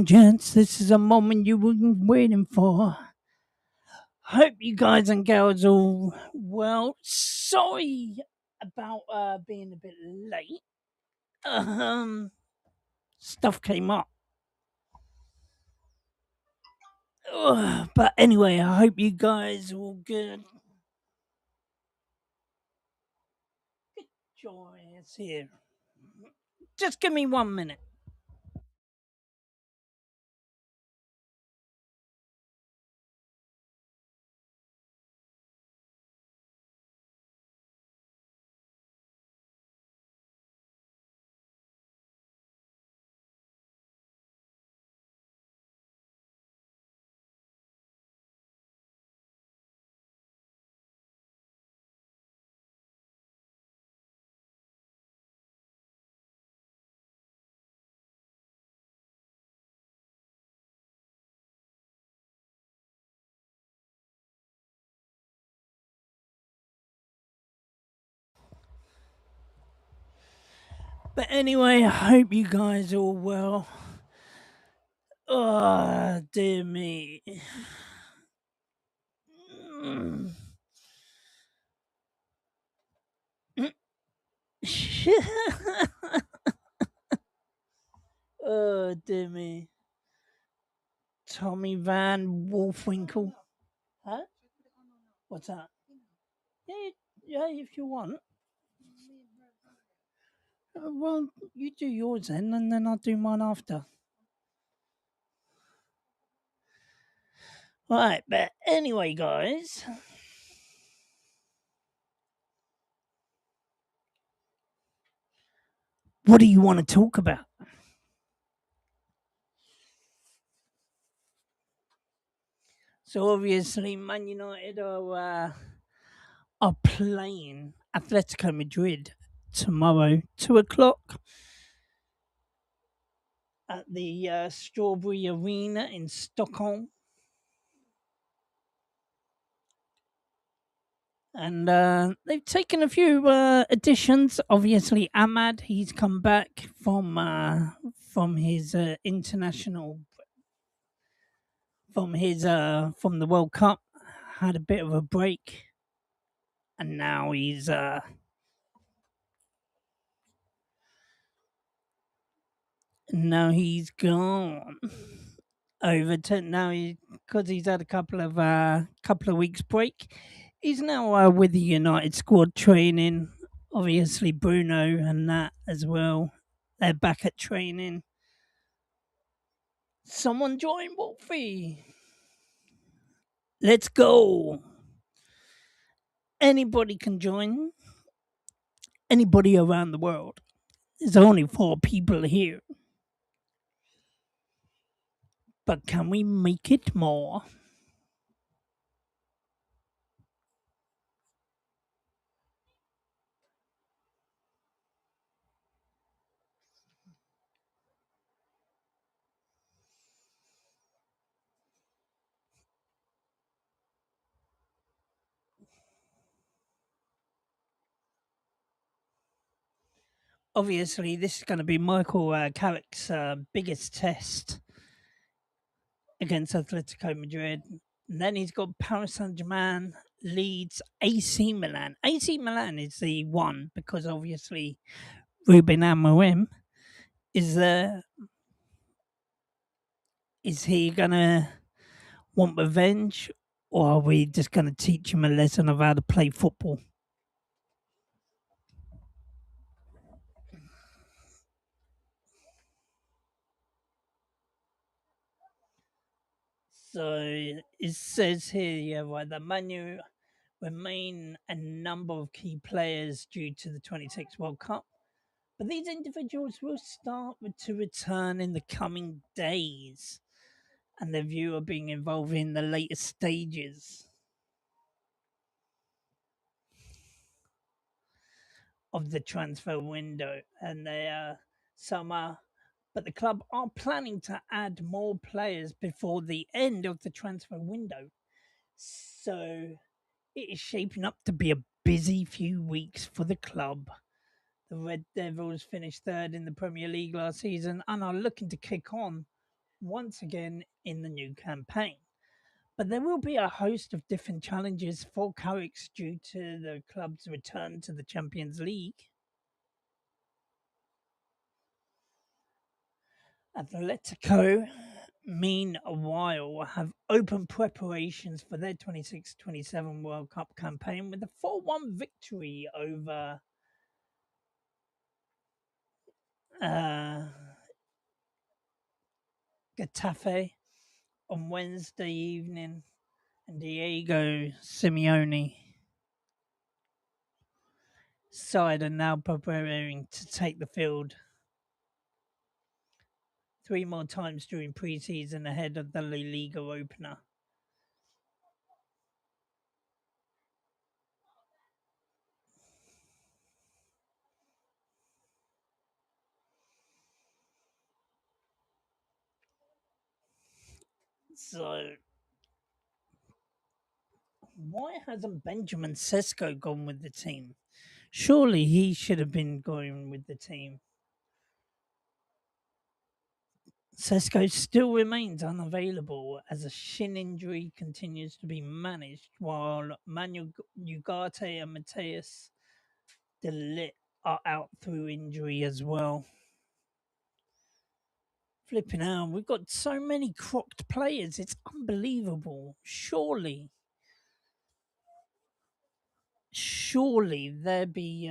and gents, this is a moment you've been waiting for. Hope you guys and girls all well. Sorry about being a bit late. Um, Stuff came up. But anyway, I hope you guys are all good. Joy is here. Just give me 1 minute. But anyway, I hope you guys are all well. Oh, dear me. Mm. Oh, dear me. Tommy Van Wolfwinkle. Huh? What's that? Yeah, yeah, if you want. Well, you do yours then, and then I'll do mine after. Right, but anyway, guys. What do you want to talk about? So obviously, Man United are playing Atletico Madrid tomorrow, 2 o'clock, at the Strawberry Arena in Stockholm. And they've taken a few additions. Obviously, Ahmad, he's come back from his international from the World Cup, had a bit of a break, and now he's gone over to now because he's had a couple of weeks break. He's now with the United squad training. Obviously, Bruno and that as well. They're back at training. Someone join Wolfie. Let's go. Anybody can join. Anybody around the world. There's only 4 people here. But can we make it more? Obviously, this is going to be Michael Carrick's biggest test against Atletico Madrid. And then he's got Paris Saint Germain, Leeds, AC Milan. AC Milan is the one because obviously Ruben Amorim is there. Is he gonna want revenge, or are we just gonna teach him a lesson of how to play football? So it says here, yeah, right, that Manu remain a number of key players due to the 26 World Cup. But these individuals will start to return in the coming days, and their view of being involved in the later stages of the transfer window. And they are some are, but the club are planning to add more players before the end of the transfer window. So it is shaping up to be a busy few weeks for the club. The Red Devils finished third in the Premier League last season and are looking to kick on once again in the new campaign. But there will be a host of different challenges for Carrick's due to the club's return to the Champions League. Atletico, meanwhile, have open preparations for their 26-27 World Cup campaign with a 4-1 victory over uh, Getafe on Wednesday evening, and Diego Simeone side are now preparing to take the field 3 more times during pre-season ahead of the La Liga opener. So, why hasn't Benjamin Sesko gone with the team? Surely he should have been going with the team. Sesko still remains unavailable as a shin injury continues to be managed, while Manuel Ugarte and Mateus Delit are out through injury as well. Flipping out, we've got so many crocked players, it's unbelievable. Surely there be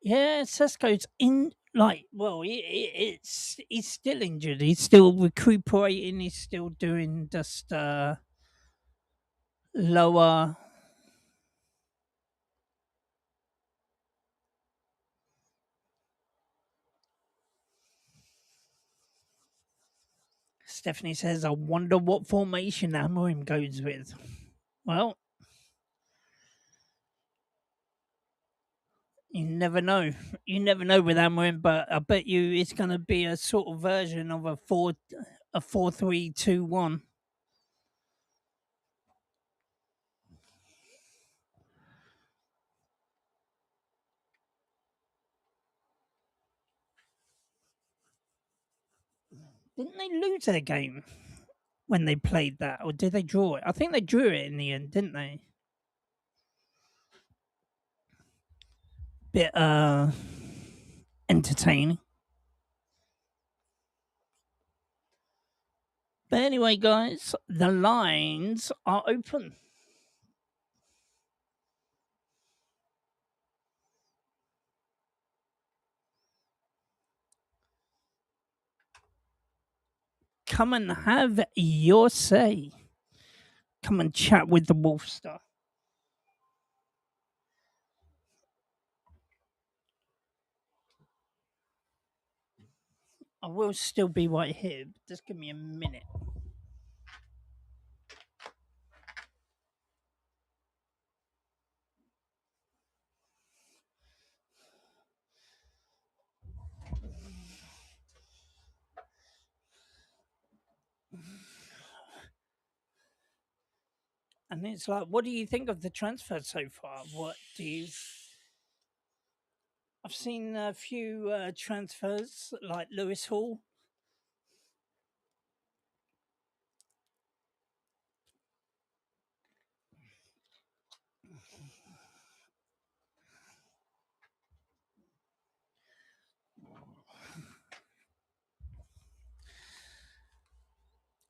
yeah, Sesko's in. Like, well, it's he's still injured. He's still recuperating. He's still doing just lower. Stephanie says, "I wonder what formation Amorim goes with." Well, you never know. You never know with Amorim, but I bet you it's going to be a sort of version of a 4-3-2-1. Didn't they lose their game when they played that, or did they draw it? I think they drew it in the end, didn't they? Bit entertaining. But anyway, guys, the lines are open. Come and have your say. Come and chat with the Wolfstar. I will still be right here. Just give me a minute. And it's like, what do you think of the transfer so far? What do you? I've seen a few transfers like Lewis Hall.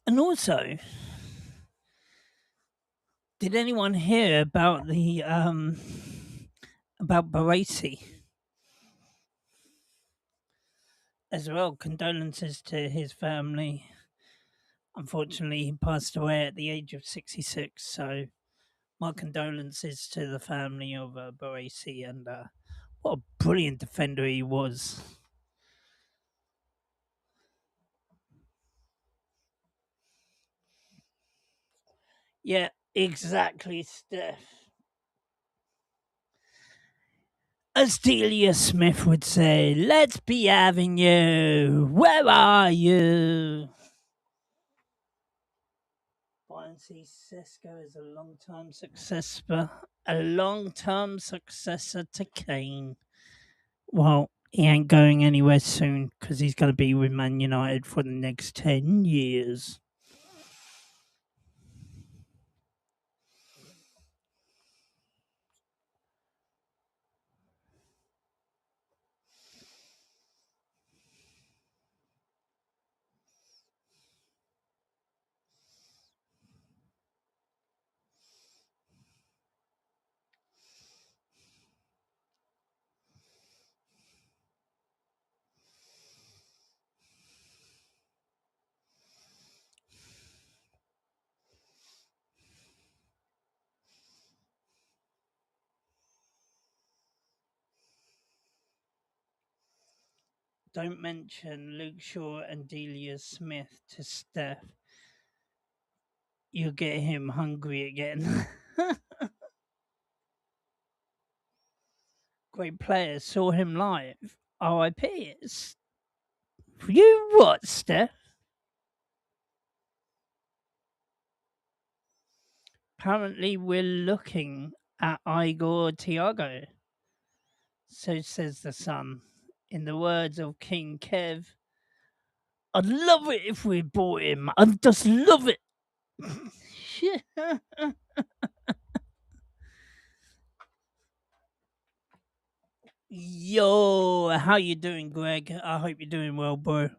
And also, did anyone hear about the about Baresi as well? Condolences to his family. Unfortunately, he passed away at the age of 66. So, my condolences to the family of Baresi, and what a brilliant defender he was. Yeah, exactly, Steph. As Delia Smith would say, let's be having you. Where are you? fancy Sesko as a long-term successor to Kane. Well, he ain't going anywhere soon because he's going to be with Man United for the next 10 years. Don't mention Luke Shaw and Delia Smith to Steph. You'll get him hungry again. Great player. Saw him live. RIP. It's you what, Steph? Apparently, we're looking at Igor Tiago. So says the Sun. In the words of King Kev, I'd love it if we bought him. I'd just love it. Yo, how you doing, Greg? I hope you're doing well, bro.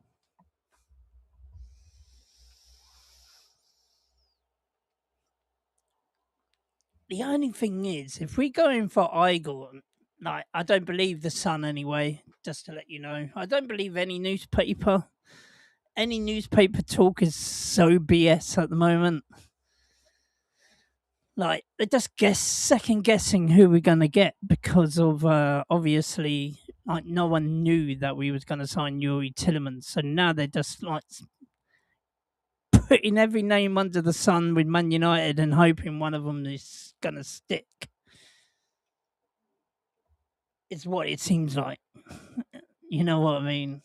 The only thing is, if we go in for Igor, like I don't believe the Sun anyway. Just to let you know, I don't believe any newspaper. Any newspaper talk is so BS at the moment. Like they're just second guessing who we're gonna get because of obviously like no one knew that we was gonna sign Yuri Tillemans. So now they're just like putting every name under the sun with Man United and hoping one of them is gonna stick. It's what it seems like. You know what I mean?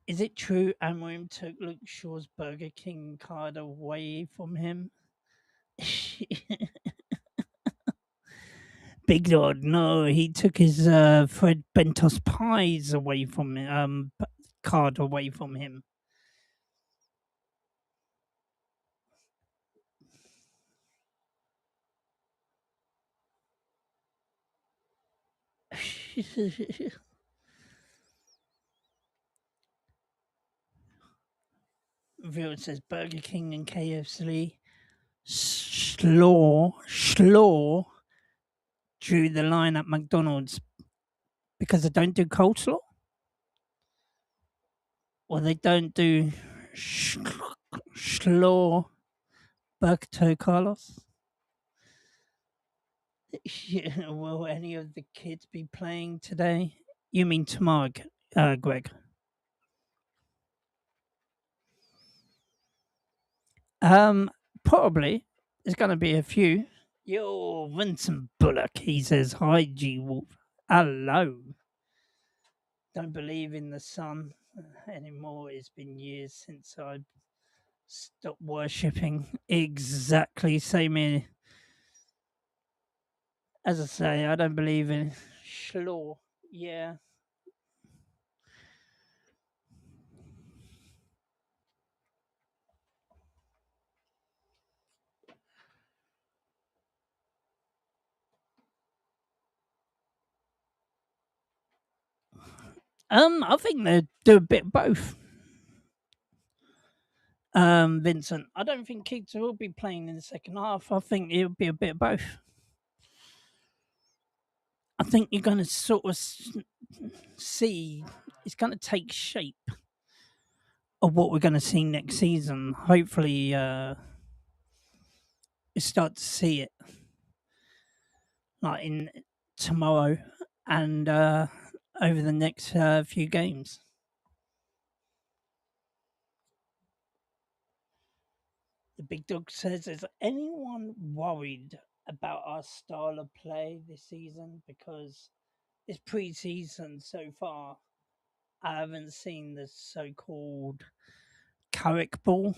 Is it true Amorim took Luke Shaw's Burger King card away from him? Big Lord, no, he took his Fred Bentos pies away from card away from him. Real says Burger King and KFC. Schlaw drew the line at McDonald's because they don't do coleslaw? Or they don't do Schlaw Berto Carlos? Will any of the kids be playing today? You mean tomorrow, Greg? Probably. There's going to be a few. Yo, Vincent Bullock. He says, hi, G Wolf. Hello. Don't believe in the sun anymore. It's been years since I stopped worshipping. Exactly. Same here. As I say, I don't believe in Schlaw. Yeah. I think they do a bit of both. Vincent, I don't think kids will be playing in the second half. I think it'll be a bit of both. I think you're going to sort of see it's going to take shape of what we're going to see next season. Hopefully, we start to see it like in tomorrow and over the next few games. The big dog says, is anyone worried about our style of play this season? Because this pre-season so far, I haven't seen the so-called Carrick ball.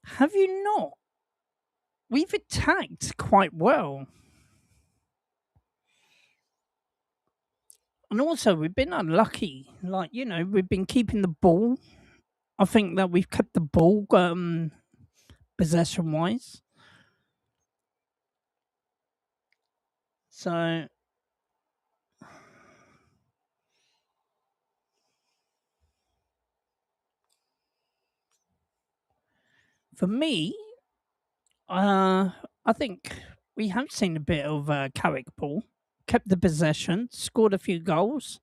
Have you not? We've attacked quite well. And also, we've been unlucky. Like, we've been keeping the ball. I think that we've kept the ball possession wise. So, for me, I think we have seen a bit of Carrick ball. Kept the possession, scored a few goals.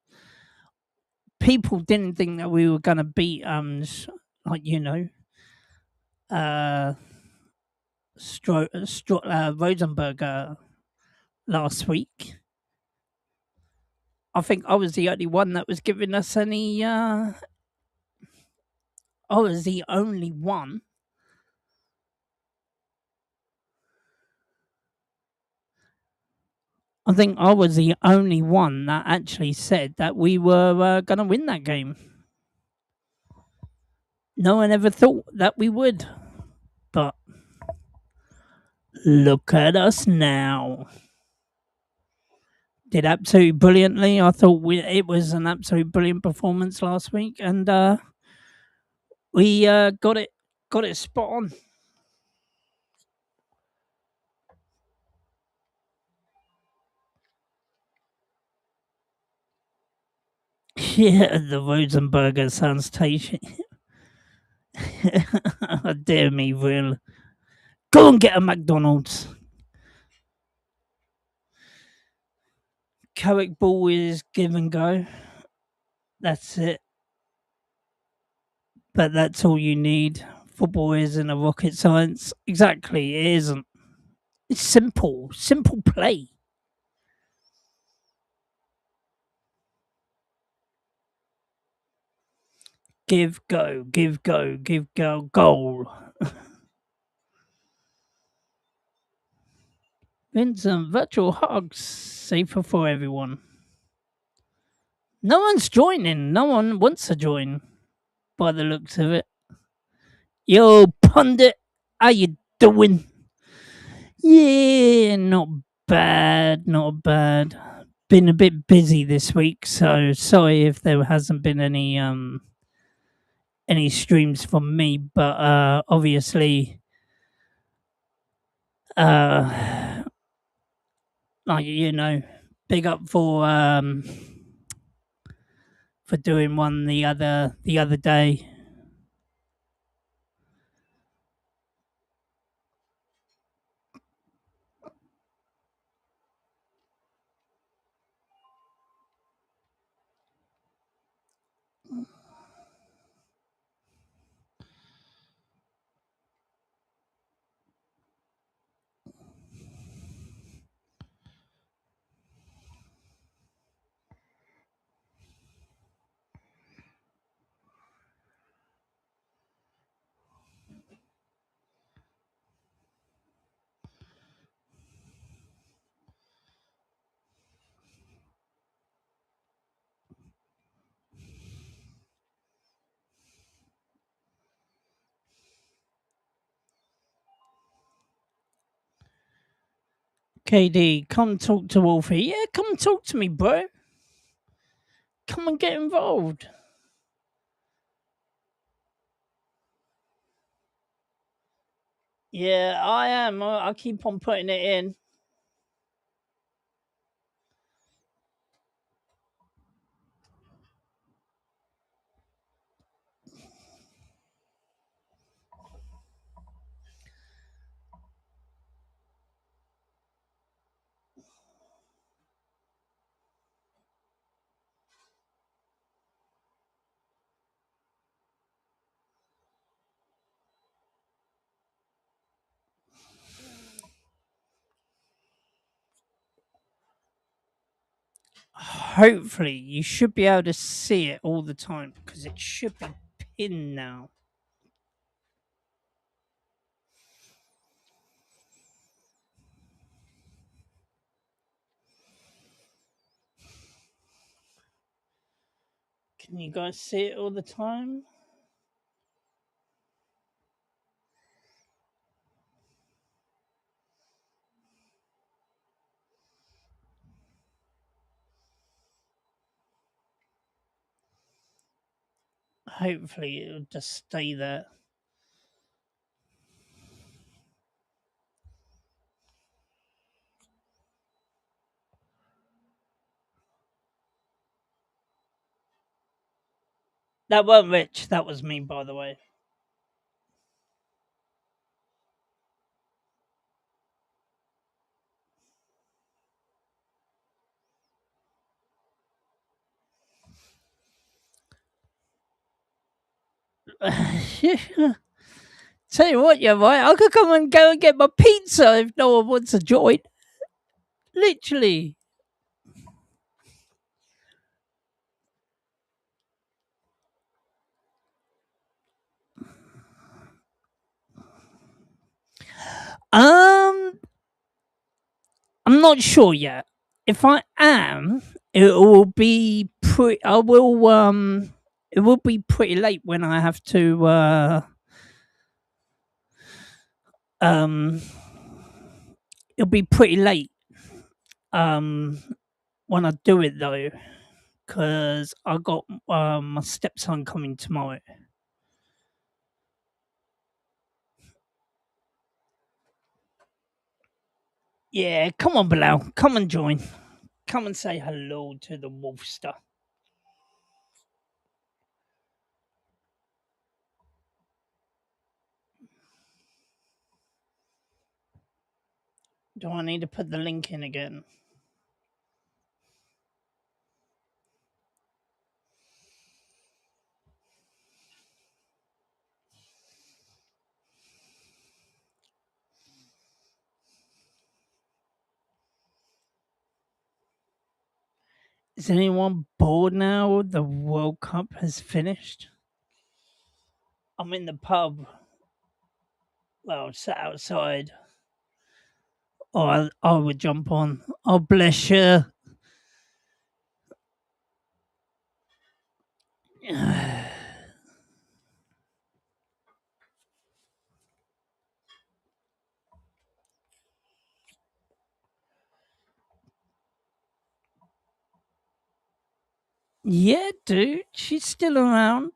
People didn't think that we were going to beat, like, uh, Rosenberger last week. I think I was the only one that was giving us any. I was the only one. I think I was the only one that actually said that we were going to win that game. No one ever thought that we would. But look at us now. Did absolutely brilliantly. I thought it was an absolutely brilliant performance last week, and we got it spot on. Yeah, the Rosenberger sounds tasty. Dear me, Will. Go and get a McDonald's. Carrick ball is give and go. That's it. But that's all you need. Football isn't a rocket science. Exactly, it isn't. It's simple. Simple play. Give, go, give, go, give, go, goal. Vincent, virtual hugs. Safer for everyone. No one's joining. No one wants to join, by the looks of it. Yo, pundit, how you doing? Yeah, not bad, not bad. Been a bit busy this week, so sorry if there hasn't been any streams from me, but obviously uh like big up for doing one the other day. KD, come talk to Wolfie. Yeah, come talk to me, bro. Come and get involved. Yeah, I am. I keep on putting it in. Hopefully, you should be able to see it all the time because it should be pinned now. Can you guys see it all the time? Hopefully, it'll just stay there. That weren't Rich. That was me, by the way. Tell you what, you're right. I could come and go and get my pizza if no one wants to join. Literally. Um, I'm not sure yet. If I am, it will be pretty. I will. It will be pretty late when I have to. Um, it'll be pretty late. Um, when I do it though, because I got my stepson coming tomorrow. Yeah, come on, Bilal. Come and join. Come and say hello to the Wolfster. Do I need to put the link in again? Is anyone bored now? The World Cup has finished. I'm in the pub. Well, sat outside. Or I would jump on. Oh, bless you. Yeah, dude. She's still around.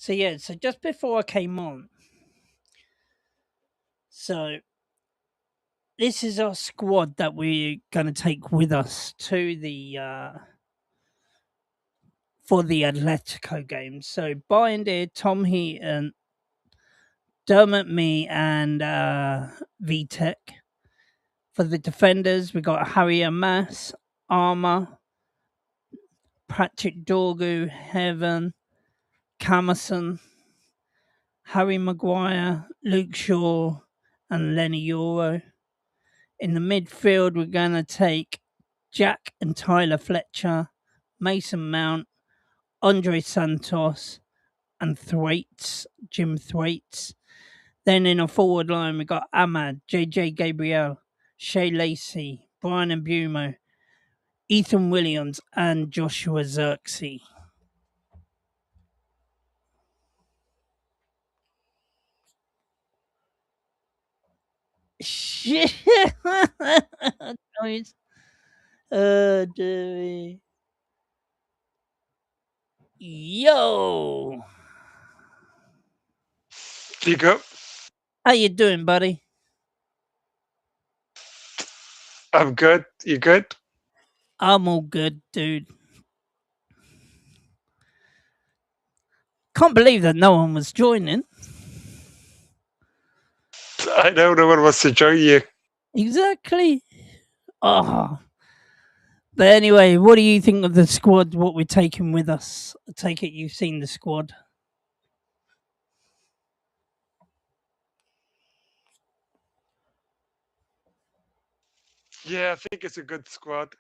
So, yeah, so just before I came on, so this is our squad that we're going to take with us to the for the Atletico game. So Binder, Tom Heaton, Dermot Me, and VTech. For the defenders, we got Harry Amass, Armour, Patrick Dorgu, Heaven, Camerson, Harry Maguire, Luke Shaw, and Lenny Euro. In the midfield, we're going to take Jack and Tyler Fletcher, Mason Mount, Andre Santos, and Thwaites, Jim Thwaites. Then in a forward line, we got Ahmad, JJ Gabriel, Shay Lacey, Brian Mbumo, Ethan Williams, and Joshua Xerxes. Shit. Oh, dear. Yo. There you go. How you doing, buddy? I'm good. You good? I'm all good, dude. Can't believe that no one was joining. I know no one wants to join you. Exactly. Oh. But anyway, what do you think of the squad? What we're taking with us? I take it you've seen the squad. Yeah, I think it's a good squad.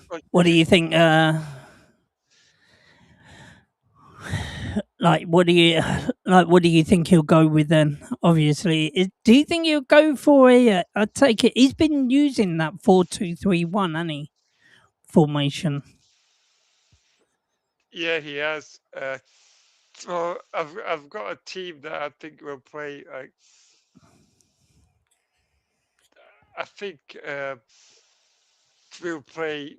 What What do do you you think? Like, what do you like? What do you think he'll go with then? Obviously, do you think he'll go for a? I take it he's been using that 4-2-3-1, hasn't he? Formation. Yeah, he has. So I've got a team that I think will play. I think we'll play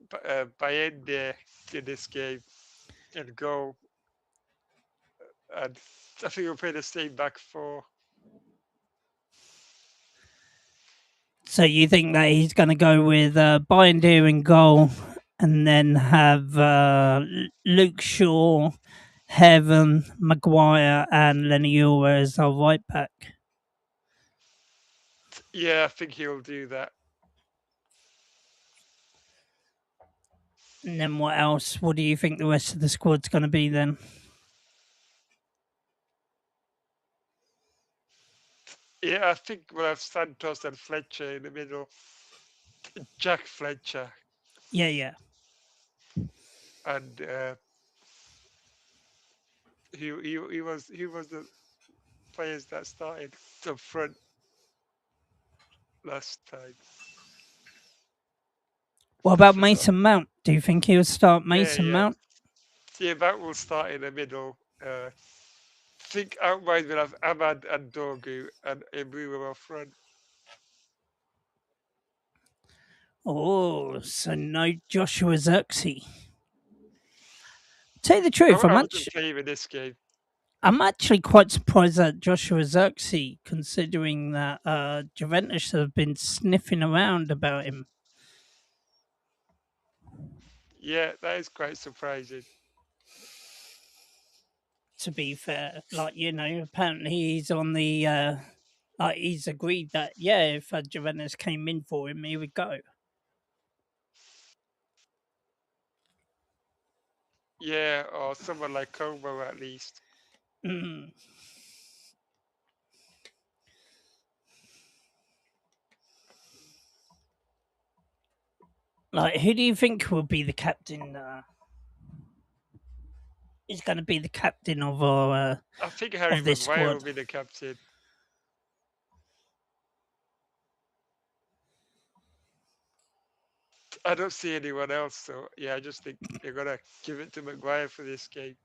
Bayende in this game and go. And I think we'll play the same back four. So you think that he's going to go with Binder in goal, and then have Luke Shaw, Heaven, Maguire, and Lenny Ewer as our right back? Yeah, I think he'll do that. And then what else? What do you think the rest of the squad's going to be then? Yeah, I think we'll have Santos and Fletcher in the middle. Jack Fletcher Yeah, yeah. and he was the players that started up front last time. What I about forgot. Mason Mount? Do you think he'll start Yeah, Mason yeah, Mount? yeah. That will start in the middle. Think out wide we'll have Ahmad and Dorgu and Embu up front. Oh, so no Joshua Xerxes. Tell you the I, truth, I wouldn't play him in this game. I'm actually quite surprised at Joshua Xerxes, considering that Juventus have been sniffing around about him. Yeah, that is quite surprising. To be fair, like apparently he's on the like he's agreed that if Juventus came in for him, he would go. Yeah, or someone like Como at least. Mm. Like, who do you think will be the captain? Is going to be the captain of our I think Harry of this Maguire will squad? be the captain. I don't see anyone else, so yeah, I just think you're gonna give it to Maguire for this game.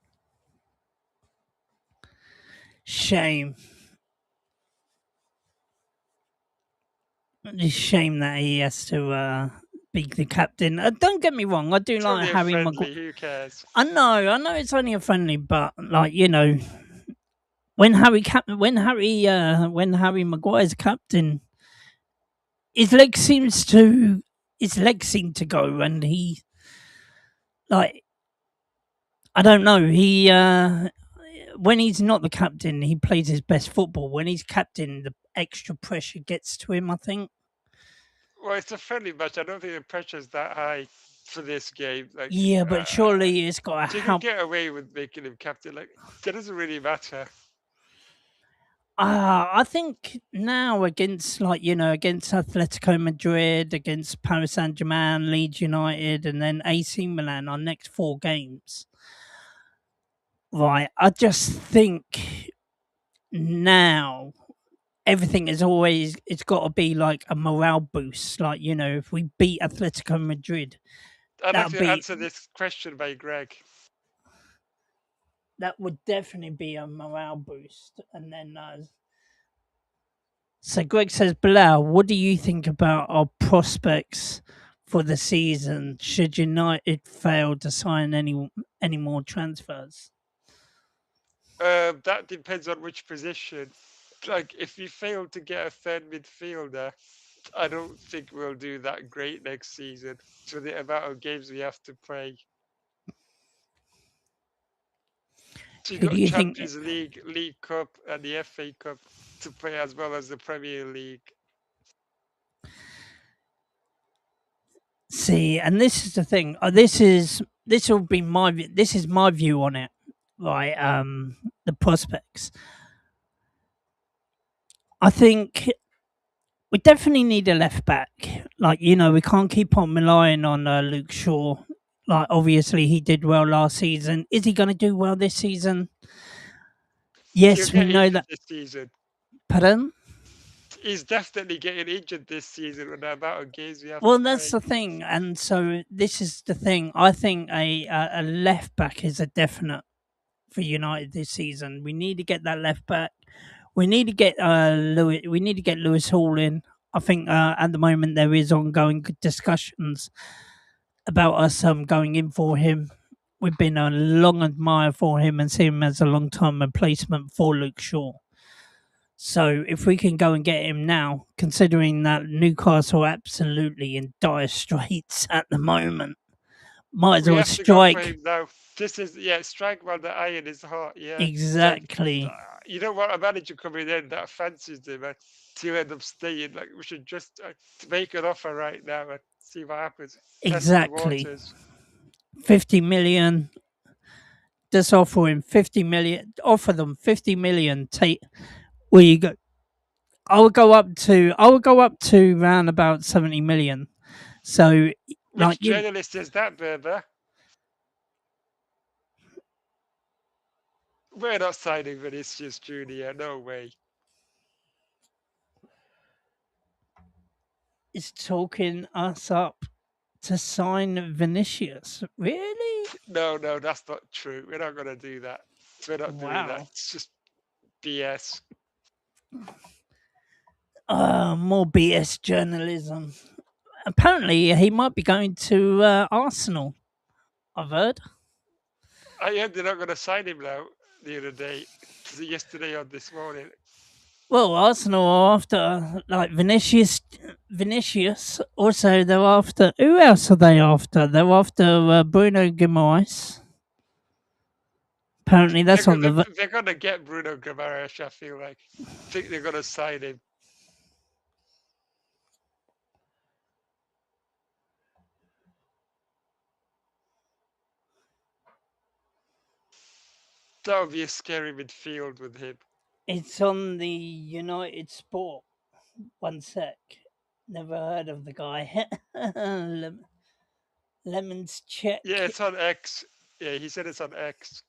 Shame. It's a shame that he has to be the captain. Don't get me wrong, I do It's like only a Harry Maguire. friendly. Who cares? I know it's only a friendly, but like when Harry Maguire's captain, his legs seems to his legs seem to go, and he like I don't know when he's not the captain, he plays his best football. When he's captain, the extra pressure gets to him. I think. Well, it's a friendly match. I don't think the pressure's that high for this game. Yeah, but surely it's got to You could help. get away with making him captain. Like, it doesn't really matter. I think now against against Atletico Madrid, against Paris Saint Germain, Leeds United, and then AC Milan, our next four games. Right, I just think now everything is always it's got to be like a morale boost. Like if we beat Atletico Madrid, I'd like that'll to be answer this question by Greg. that would definitely be a morale boost. And then so Greg says, Bilal, what do you think about our prospects for the season? Should United fail to sign any more transfers? That depends on which position. Like, if we fail to get a third midfielder, I don't think we'll do that great next season. For the amount of games we have to play. So you Who do got you think? Champions League, League Cup, and the FA Cup to play as well as the Premier League. See, and this is the thing. This will be this is my view on it, right? The prospects. I think we definitely need a left back. Like, we can't keep on relying on Luke Shaw. Like, obviously he did well last season. Is he going to do well this season? He'll Yes, we get know injured that. this season. Pardon? He's definitely getting injured this season with the amount of games we have Well, to that's play. the thing, and so this is the thing. I think a left back is a definite for United this season. We need to get that left back. We need to get Lewis. We need to get Lewis Hall in. I think at the moment there is ongoing discussions about us going in for him. We've been a long admirer for him and see him as a long time replacement for Luke Shaw. So if we can go and get him now, considering that Newcastle are absolutely in dire straits at the moment, might as We well have to go for strike. him now. This is, yeah, strike while the iron is hot. Yeah, so Exactly. you don't want a manager coming in that fancies him and to end up staying. Like, we should just make an offer right now and see what happens. Test the Exactly. waters. 50 million. Just offer him 50 million. Offer them 50 million. Take where you go. I would go up to around about 70 million. So like Which journalist is that, Berber? We're not signing Vinicius Junior. No way. is talking us up to sign Vinicius. Really? No, no, that's not true. We're not going to do that. We're not doing that. Wow. It's just BS. More BS journalism. Apparently, he might be going to Arsenal. I've heard. I heard they're not going to sign him now the other day. Was it yesterday or this morning? Well, Arsenal are after like Vinicius. Vinicius. Also, they're after. Who else are they after? They're after Bruno Guimaraes. Apparently, They're that's on gonna the. they're gonna get Bruno Guimaraes. I feel like. I think they're gonna sign him. That would be a scary midfield with him. It's on the United Sport. One sec. Never heard of the guy. Lemons check. Yeah, it's on X. Yeah, he said it's on X.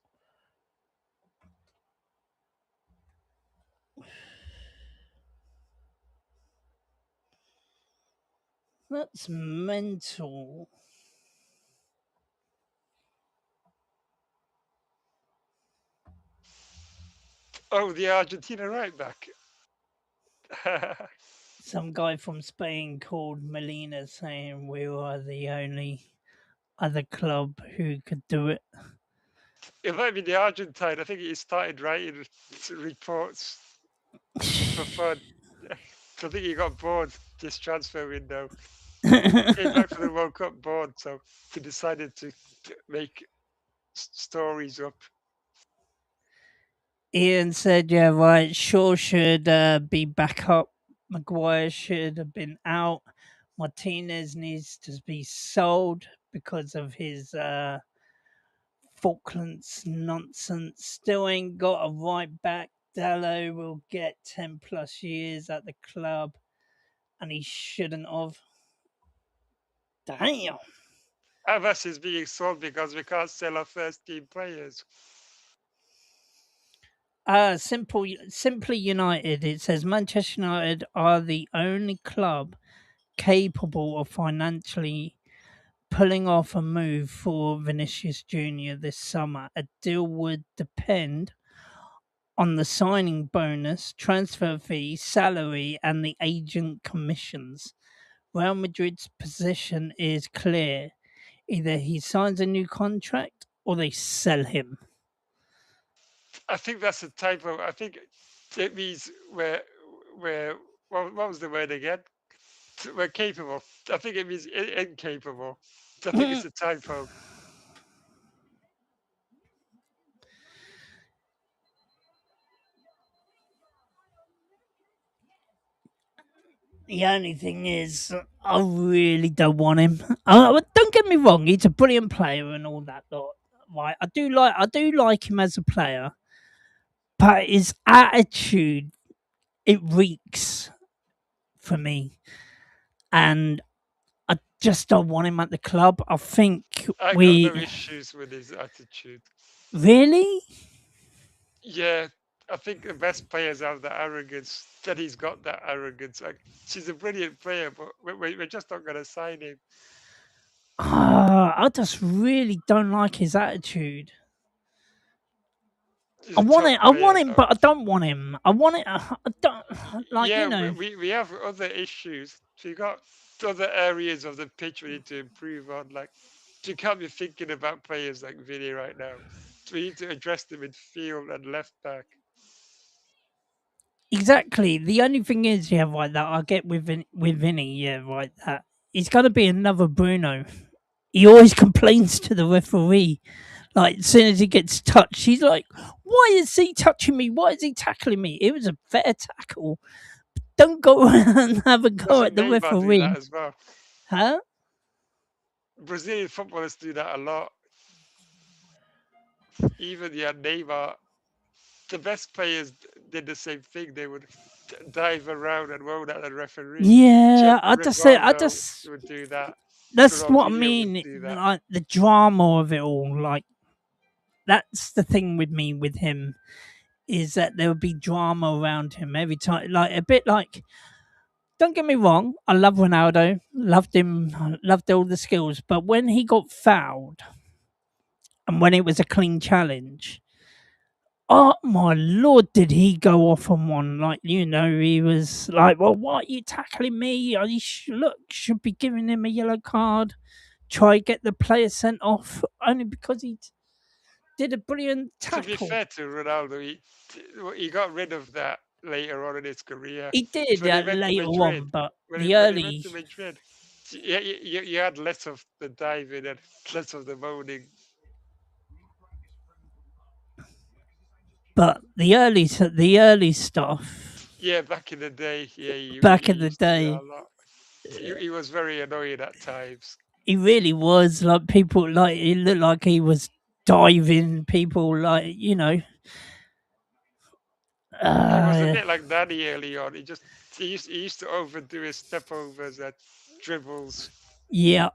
That's mental. Oh, the Argentina right back. Some guy from Spain called Molina saying we were the only other club who could do it. It might be the Argentine. I think he started writing reports for fun. I think he got bored this transfer window. Came back from the World Cup board, so he decided to make stories up. Ian said, yeah, right, Shaw should be back up. Maguire should have been out. Martinez needs to be sold because of his Falklands nonsense. Still ain't got a right back. Dallo will get 10 plus years at the club and he shouldn't have. Damn. Havas is being sold because we can't sell our first team players. Simply United. It says Manchester United are the only club capable of financially pulling off a move for Vinicius Junior this summer. A deal would depend on the signing bonus, transfer fee, salary, and the agent commissions. Real Madrid's position is clear. Either he signs a new contract or they sell him. I think that's a typo. I think it means we're what was the word again? We're capable. I think it means incapable. I think it's a typo. The only thing is, I really don't want him. Don't get me wrong; he's a brilliant player and all that lot. Right, I do like him as a player, but his attitude it reeks for me, and I just don't want him at the club. I think I got no we issues with his attitude. really. Yeah, I think the best players have that arrogance. That he's got that arrogance. Like she's a brilliant player, but we're just not going to sign him. I just really don't like his attitude. He's a top I want player, him, though. but I don't want him. I want it. I don't like Yeah, you know. we have other issues. We got other areas of the pitch we need to improve on. Like, you can't be thinking about players like Vinny right now. We need to address them in field and left back. Exactly. The only thing is, yeah, right. That I get with Vinny, yeah, right. That he's got to be another Bruno. He always complains to the referee. Like as soon as he gets touched, he's like, "Why is he touching me? Why is he tackling me? It was a fair tackle. Don't go and have a go Doesn't at the Neymar do that referee, as well? huh?" Brazilian footballers do that a lot. Even yeah, Neymar, the best players did the same thing. They would dive around and roll at the referee. Yeah, Jeff I just say, I Rivaldo just would do that. that's what I Ronaldinho would mean. do that. Like the drama of it all. Like that's the thing with me with him is that there would be drama around him every time. Like a bit like. Don't get me wrong. I love Ronaldo. Loved him. Loved all the skills. But when he got fouled and when it was a clean challenge, oh my lord, did he go off on one? Like he was like, "Well, why are you tackling me? Look, should be giving him a yellow card. Try get the player sent off only because he did a brilliant To be tackle." fair to Ronaldo, he got rid of that later on in his career. He did When he went to later Madrid, on, but when he the when he went early, to Madrid, you had less of the diving and less of the moaning. the early stuff Yeah, back in the day, yeah, back he in the used to do that day, a lot. He was very annoying at times. he really was like people like it looked like he was diving people like He was a uh, bit like Danny early on. He used to overdo his step overs and dribbles. yeah.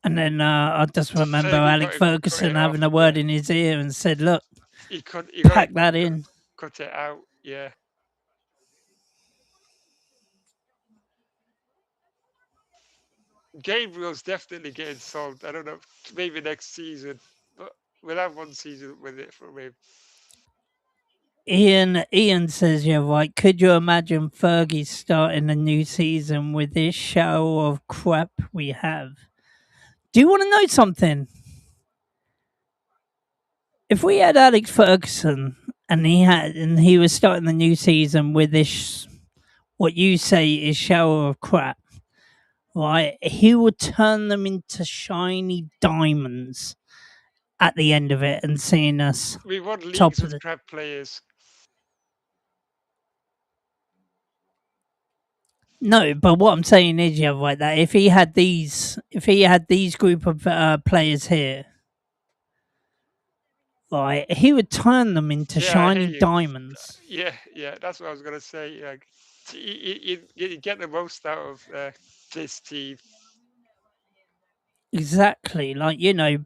And then I just remember Fergie Alex got Ferguson it having off. a Yeah, word in his ear and said, "Look, he got pack it that in." cut it out. Yeah, Gabriel's definitely getting sold. I don't know, maybe next season, but we'll have one season with it from him. Ian says, "Yeah, right. Could you imagine Fergie starting a new season with this show of crap we have?" Do you want to know something? If we had Alex Ferguson and he was starting the new season with this, what you say is shower of crap, right? He would turn them into shiny diamonds at the end of it and seeing us We won leagues top of with the. crap players. No, but what I'm saying is, yeah, right. That if he had these group of players here, right, he would turn them into Yeah, I hear shiny you. diamonds. Yeah, that's what I was gonna say. Like, you get the most out of this team. Exactly, like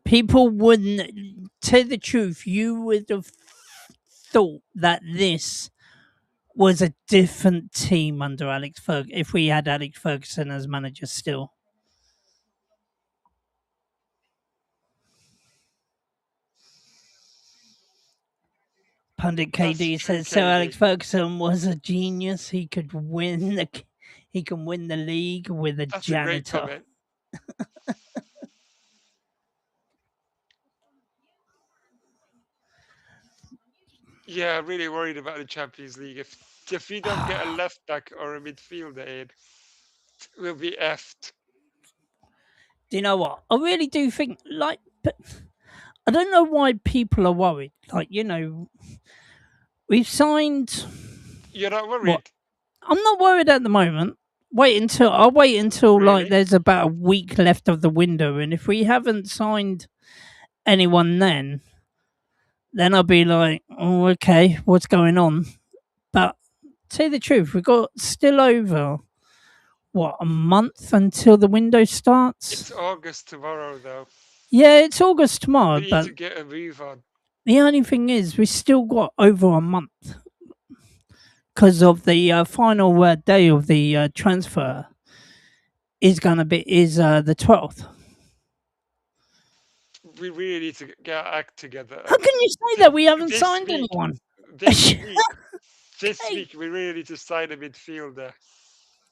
people wouldn't. Tell the truth, you would have thought that this was a different team under Alex Ferguson if we had Alex Ferguson as manager still. Pundit That's KD true, says so. KD. Alex Ferguson was a genius. He can win the league with a That's a great janitor. comment. Yeah, I'm really worried about the Champions League. If we don't get a left back or a midfielder in, we'll be effed. Do you know what? I really do think, like, but I don't know why people are worried. Like, we've signed You're not what? worried, I'm not worried at the moment. I'll wait until like really? there's about a week left of the window, and if we haven't signed anyone, then I'll be like, oh, okay, what's going on? But tell you the truth, we've got still over what, a month until the window starts. It's August tomorrow, though. Yeah, it's August tomorrow, We need but to get a move on. the only thing is we still got over a month because of the final day of the transfer is the 12th. We really need to get our act together. How can you say that we haven't This signed week, anyone? this week, this Okay. week, we really need to sign a midfielder.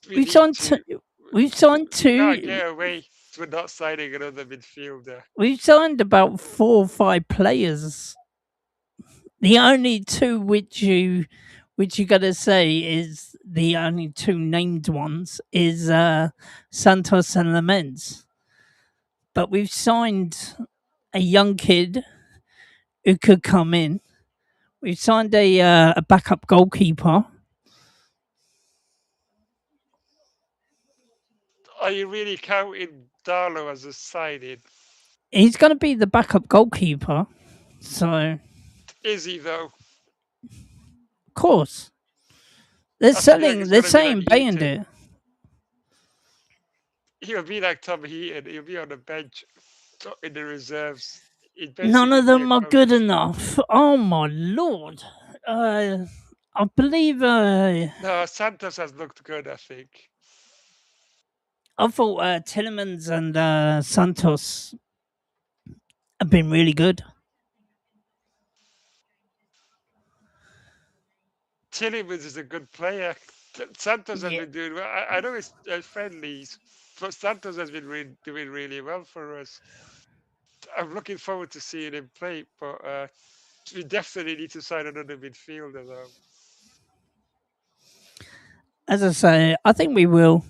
We We've need signed to. two, we've signed We can't two. get away with not signing another midfielder. We've signed about 4 or 5 players. The only two which you gotta say is the only two named ones is Santos and Lamens. But we've signed a young kid who could come in. We've signed a backup goalkeeper. Are you really counting Darlow as a signing? He's gonna be the backup goalkeeper. So Is he though? of course. They're I feel like selling it's they're gonna be like saying Eaton. Bayern. He'll be like Tom Heaton. He'll be on the bench in the reserves. He'd None basically of be a them are good coach. enough. Oh my lord. Uh, I believe. No, Santos has looked good, I think. I thought Tillemans and Santos have been really good. Tillemans is a good player. Santos has Yeah. been doing well. I know it's friendlies, but Santos has been doing really well for us. I'm looking forward to seeing him play, but we definitely need to sign another midfielder, though. As I say, I think we will.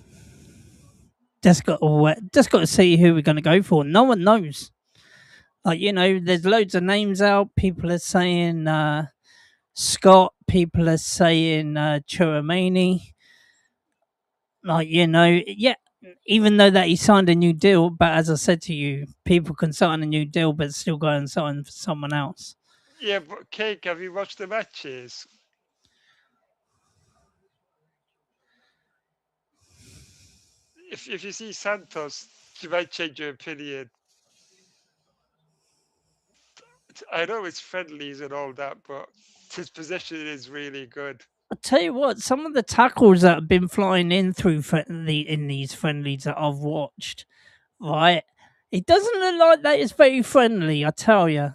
Just got to see who we're going to go for. No one knows. Like there's loads of names out. People are saying Scott. People are saying Chouameni. Like yeah. Even though that he signed a new deal, but as I said to you, people can sign a new deal, but still go and sign for someone else. Yeah, but Cake, have you watched the matches? If you see Santos, you might change your opinion. I know it's friendlies and all that, but his position is really good. I tell you what, some of the tackles that have been flying in in these friendlies that I've watched, right? It doesn't look like that it's very friendly. I tell you.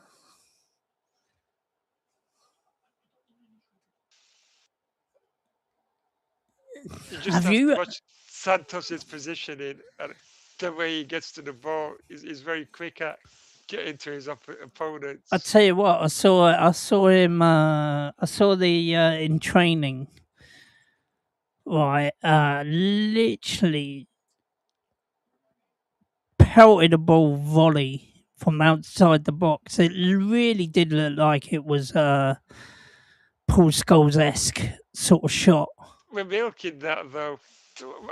You just Have have to you? watch Santos's positioning and the way he gets to the ball is very quick at getting to his I opponents. tell you what, I saw him. I saw the in training. Right, literally pelted a ball volley from outside the box. It really did look like it was Paul Scholes esque sort of shot. We're milking that though.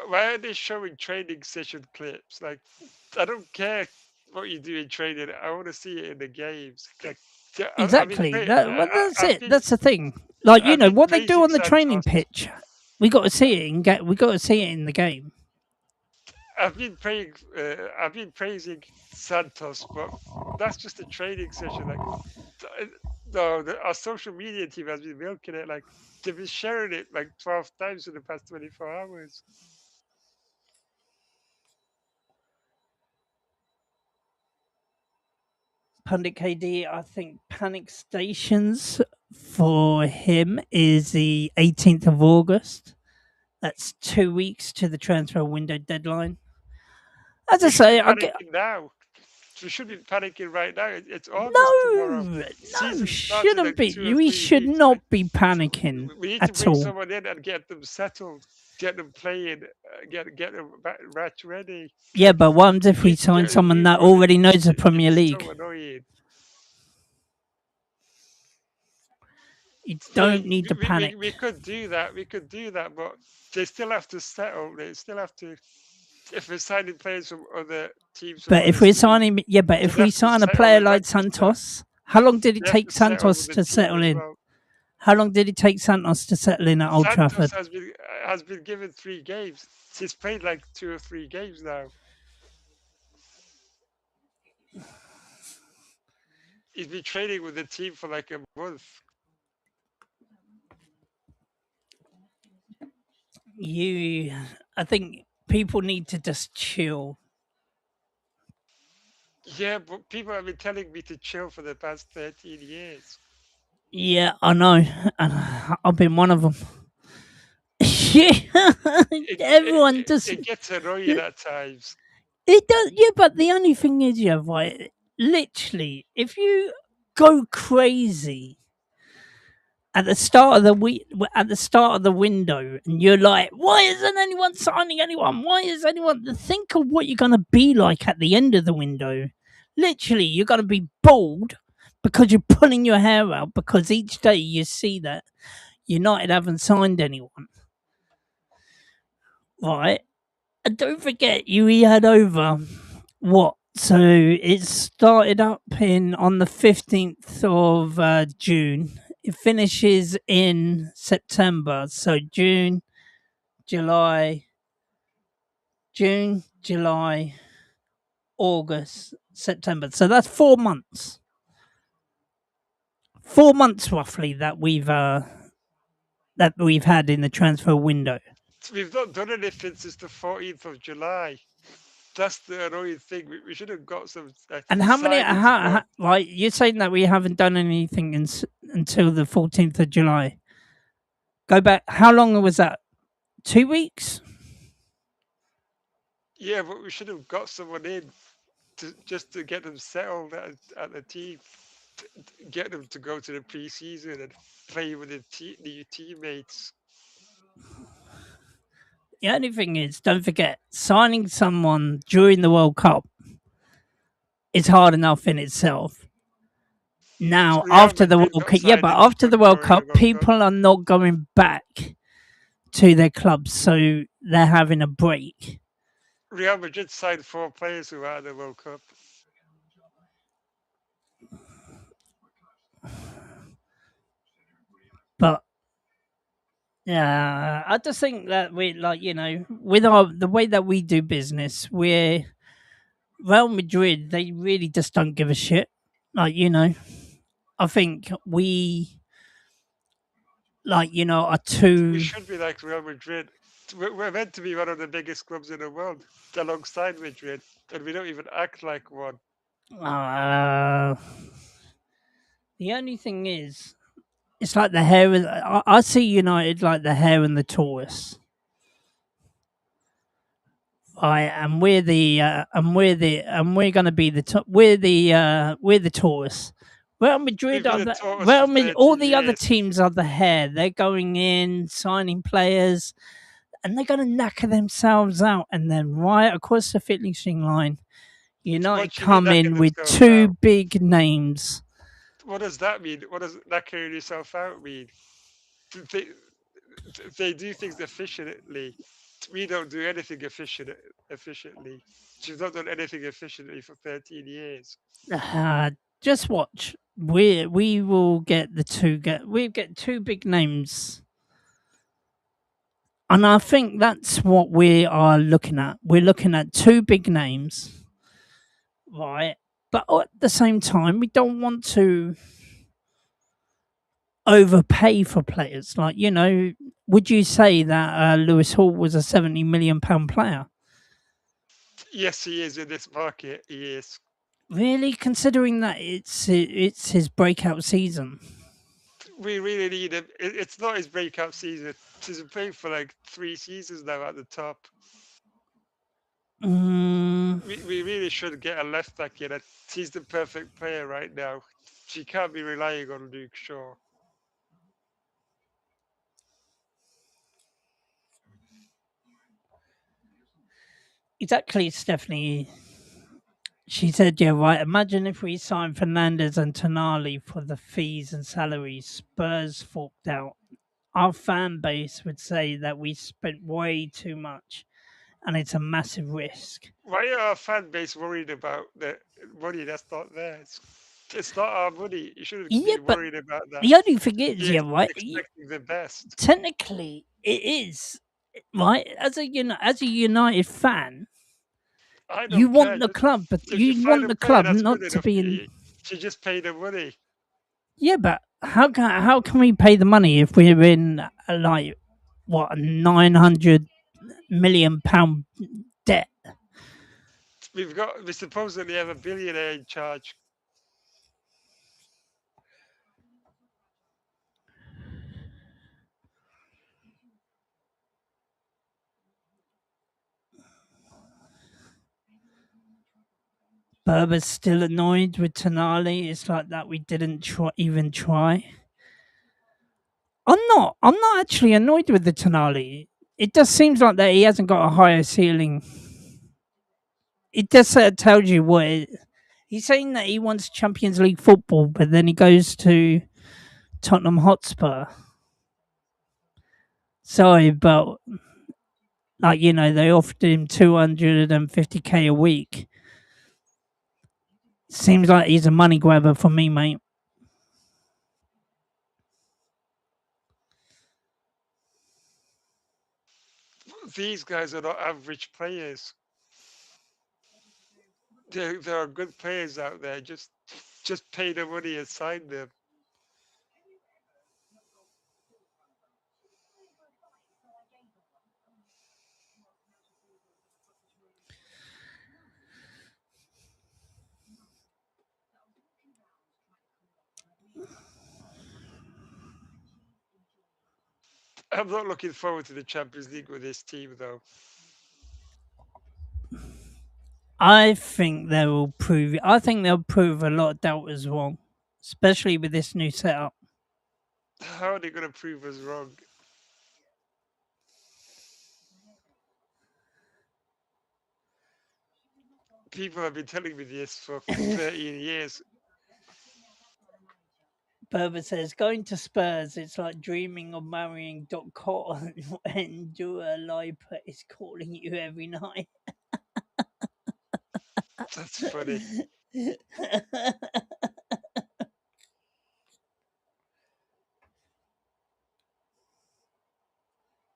Why are they showing training session clips? Like, I don't care what you do in training. I want to see it in the games. Like, yeah, Exactly. Well, that's I've it. been That's the thing. Like I've been what they do praising on the training Santos. pitch. We got to see it in get. We got to see it in the game. I've been praising Santos, but that's just a training session. Like, uh, no, our social media team has been milking it. Like, they've been sharing it like 12 times in the past 24 hours. Pundit KD, I think panic stations for him is the 18th of August. That's 2 weeks to the transfer window deadline. As I We should be say, I get. panicking now. We should be panicking right now. It's August tomorrow. No, no, Season starts in shouldn't like be. 2 or We 3 should weeks. not be panicking We need to at bring all. someone in and get them settled, get them playing, get them match ready. Yeah, but what if We we need to sign get a someone new that one in. already knows the Premier It's League? so annoying. You Yeah, don't need to we panic. could do that. We could do that, but they still have to settle. They still have to. If we're signing players from other teams from But other if we're cities, signing, yeah, but if they'd we have to sign a settle player with like Manchester. Santos, how long did it They have take to settle Santos with the to team settle as in? well. How long did it take Santos to settle in at Old Santos Trafford? has been given 3 games. He's played like 2 or 3 games now. He's been training with the team for like a month. I think people need to just chill. Yeah, but people have been telling me to chill for the past 13 years. Yeah, I know, and I've been one of them. Yeah, It, everyone it, just it gets annoying at times. it does. Yeah, but the only thing is, yeah, right. Literally, if you go crazy at the start of the window, and you're like, why isn't anyone signing anyone? Why is anyone? Think of what you're gonna be like at the end of the window. Literally, you're gonna be bored because you're pulling your hair out because each day you see that United haven't signed anyone, right? And don't forget, we had over what? So it started up in on the 15th of June. It finishes in September. So July, July, August, September. So that's 4 months. 4 months roughly that we've had in the transfer window. We've not done anything since the 14th of July. That's the annoying thing. We should have got some And how many? signings done. Right, you're saying that we haven't done anything until the 14th of July. Go back. How long was that? 2 weeks? Yeah, but we should have got someone in just to get them settled at the team, get them to go to the pre-season and play with the new teammates. The only thing is, don't forget, signing someone during the World Cup is hard enough in itself. Now, Real after the Madrid World got Cup, yeah, signed but after the anyone World during the Cup, World Cup. people are not going back to their clubs, so they're having a break. Real Madrid signed 4 players who are at the World Cup. But yeah, I just think that we like with our the way that we do business, we're Real Madrid. They really just don't give a shit. I think we are We too. should be like Real Madrid. We're meant to be one of the biggest clubs in the world, alongside Madrid, and we don't even act like one. Uh, the only thing is, it's like the hair. I see United like the hair and the tortoise. Right, and we're gonna be we're the tortoise. Real We've Madrid been are a the tortoise for All 13 the other years. teams are the hair. They're going in, signing players, and they're gonna knacker themselves out. And then right across the finishing line, What United do you mean come knacking in with themselves two out? big names. What does that mean? What does knacking yourself out mean? They, they do things efficiently. We don't do anything efficiently. She's not done anything efficiently for 13 years. Uh, just watch. We will get we get two big names, and I think that's what we are looking at. We're looking at two big names, right? But at the same time, we don't want to overpay for players. Would you say that Lewis Hall was a £70 million player? Yes, he is in this market. He is. Really, considering that it's his breakout season. We really need him. It's not his breakout season. He's been playing for like 3 seasons now at the top. Mm, We really should get a left back in. He's the perfect player right now. She can't be relying on Luke Shaw. exactly, Stephanie. She said, "Yeah, right. Imagine if we signed Fernandez and Tonali for the fees and salaries Spurs forked out. Our fan base would say that we spent way too much, and it's a massive risk." Why are our fan base worried about the money that's not theirs? It's not our money. You shouldn't Yeah, be but worried about that. the only thing is, You're yeah, right. expecting the best. Technically, it is right. As a United fan, I you don't care. want the club, but If you you find want a the player club that's good not to enough, be in. you just pay the money. Yeah, but how can we pay the money if we're in like what £900 million debt? We supposedly have a billionaire in charge. Berber's still annoyed with Tonali. It's like that we didn't even try. I'm not. I'm not actually annoyed with the Tonali. It just seems like that he hasn't got a higher ceiling. It just sort of tells you what he's saying, that he wants Champions League football, but then he goes to Tottenham Hotspur. Sorry, but like they offered him 250k a week. Seems like he's a money grabber for me, mate. These guys are not average players. There are good players out there. Just pay the money and sign them. I'm not looking forward to the Champions League with this team, though. I think they will prove. I think they'll prove a lot of doubters wrong, especially with this new setup. How are they going to prove us wrong? People have been telling me this for 13 years. Berber says, going to Spurs, it's like dreaming of marrying Dot Cotton when Dua Lipa is calling you every night. That's funny.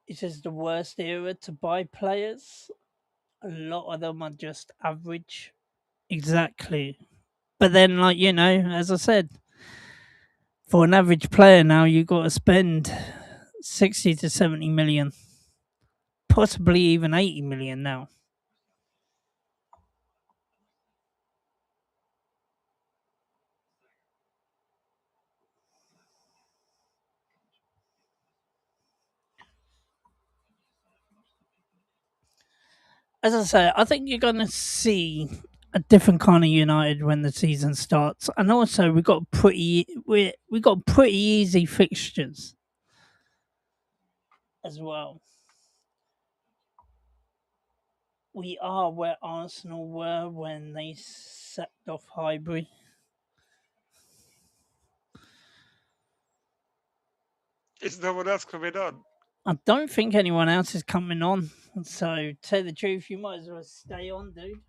It's just the worst era to buy players. A lot of them are just average. Exactly. But then, like, as I said, for an average player now, you've got to spend 60 to 70 million, possibly even 80 million now. As I say, I think you're going to see a different kind of United when the season starts, and also we got pretty easy fixtures as well. We are where Arsenal were when they sacked off Highbury. Is no one else coming on? I don't think anyone else is coming on. So, to tell the truth, you might as well stay on, dude.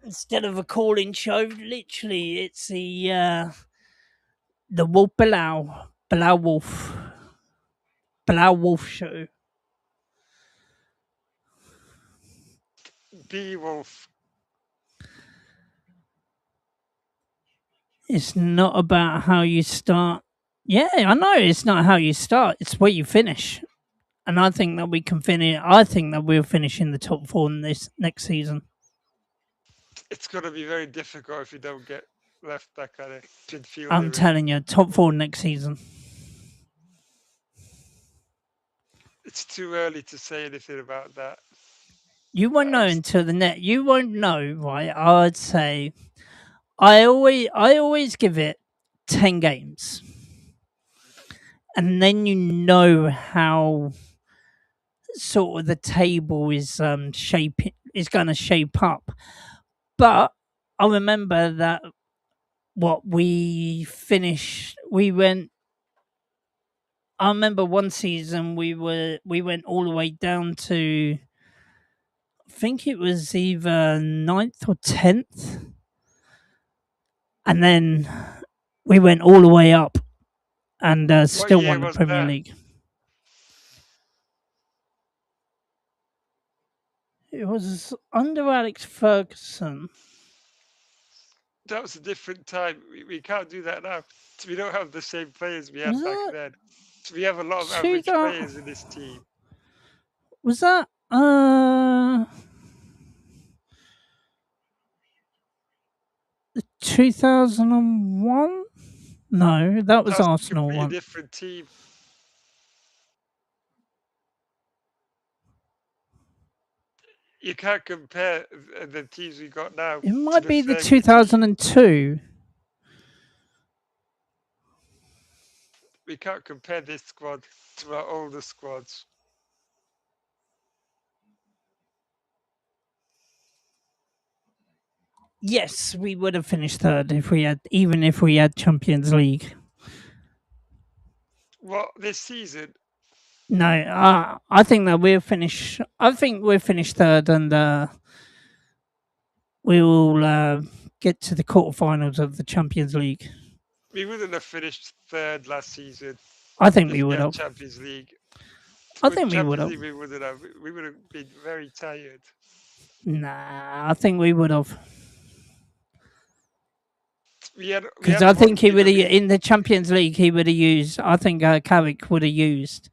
Instead of a call-in show, literally, it's the Wolf Blau Wolf show. Beowulf. It's not about how you start. Yeah, I know it's not how you start. It's where you finish. And I think that we can finish. I think that we'll finish in the top four in this next season. It's going to be very difficult if you don't get left back at a I'm midfielder in. telling you, top four next season. It's too early to say anything about that. You won't know I'm s- until the net. You won't know, right? I'd say I always give it 10 games, and then you know how sort of the table is going to shape up. But I remember that what we finished, we went. I remember one season we went all the way down to, I think it was either ninth or 10th, and then we went all the way up and what still year won the was Premier that? League. It was under Alex Ferguson. That was a different time. We can't do that now. We don't have the same players we Was had back that then. We have a lot of two average that players in this team. was that 2001? No, that was That's a Arsenal completely one. different team. You can't compare the teams we got now It to might the be the Fergie team. 2002. We can't compare this squad to our older squads. Yes, we would have finished third if we had, even if we had Champions League. Well, this season, No, I think that we'll finish. I think we'll finish third, and we will get to the quarterfinals of the Champions League. we wouldn't have finished third last season I think we if we would had have. Champions League. I With think we would Champions have. League, we wouldn't have. We would have been very tired. Nah, I think we would have. We Because had I one think he team would that have, we. in the Champions League, he would have used, I think Carrick would have used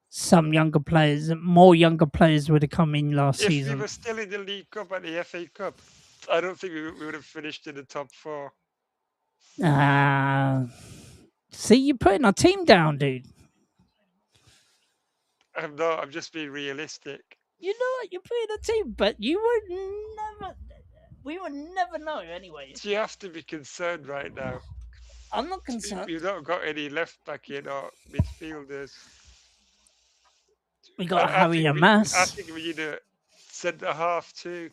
some younger players. More younger players would have come in last If we season. were still in the League Cup and the FA Cup, I don't think we would have finished in the top four. Uh, see, you're putting our team down, dude. I'm not. I'm just being realistic. You know what? You're putting a team, but you would never. We would never know anyway. So you have to be concerned right now. I'm not concerned. We've not got any left back in or midfielders. We And got Harry I Amas. think we need a centre half too.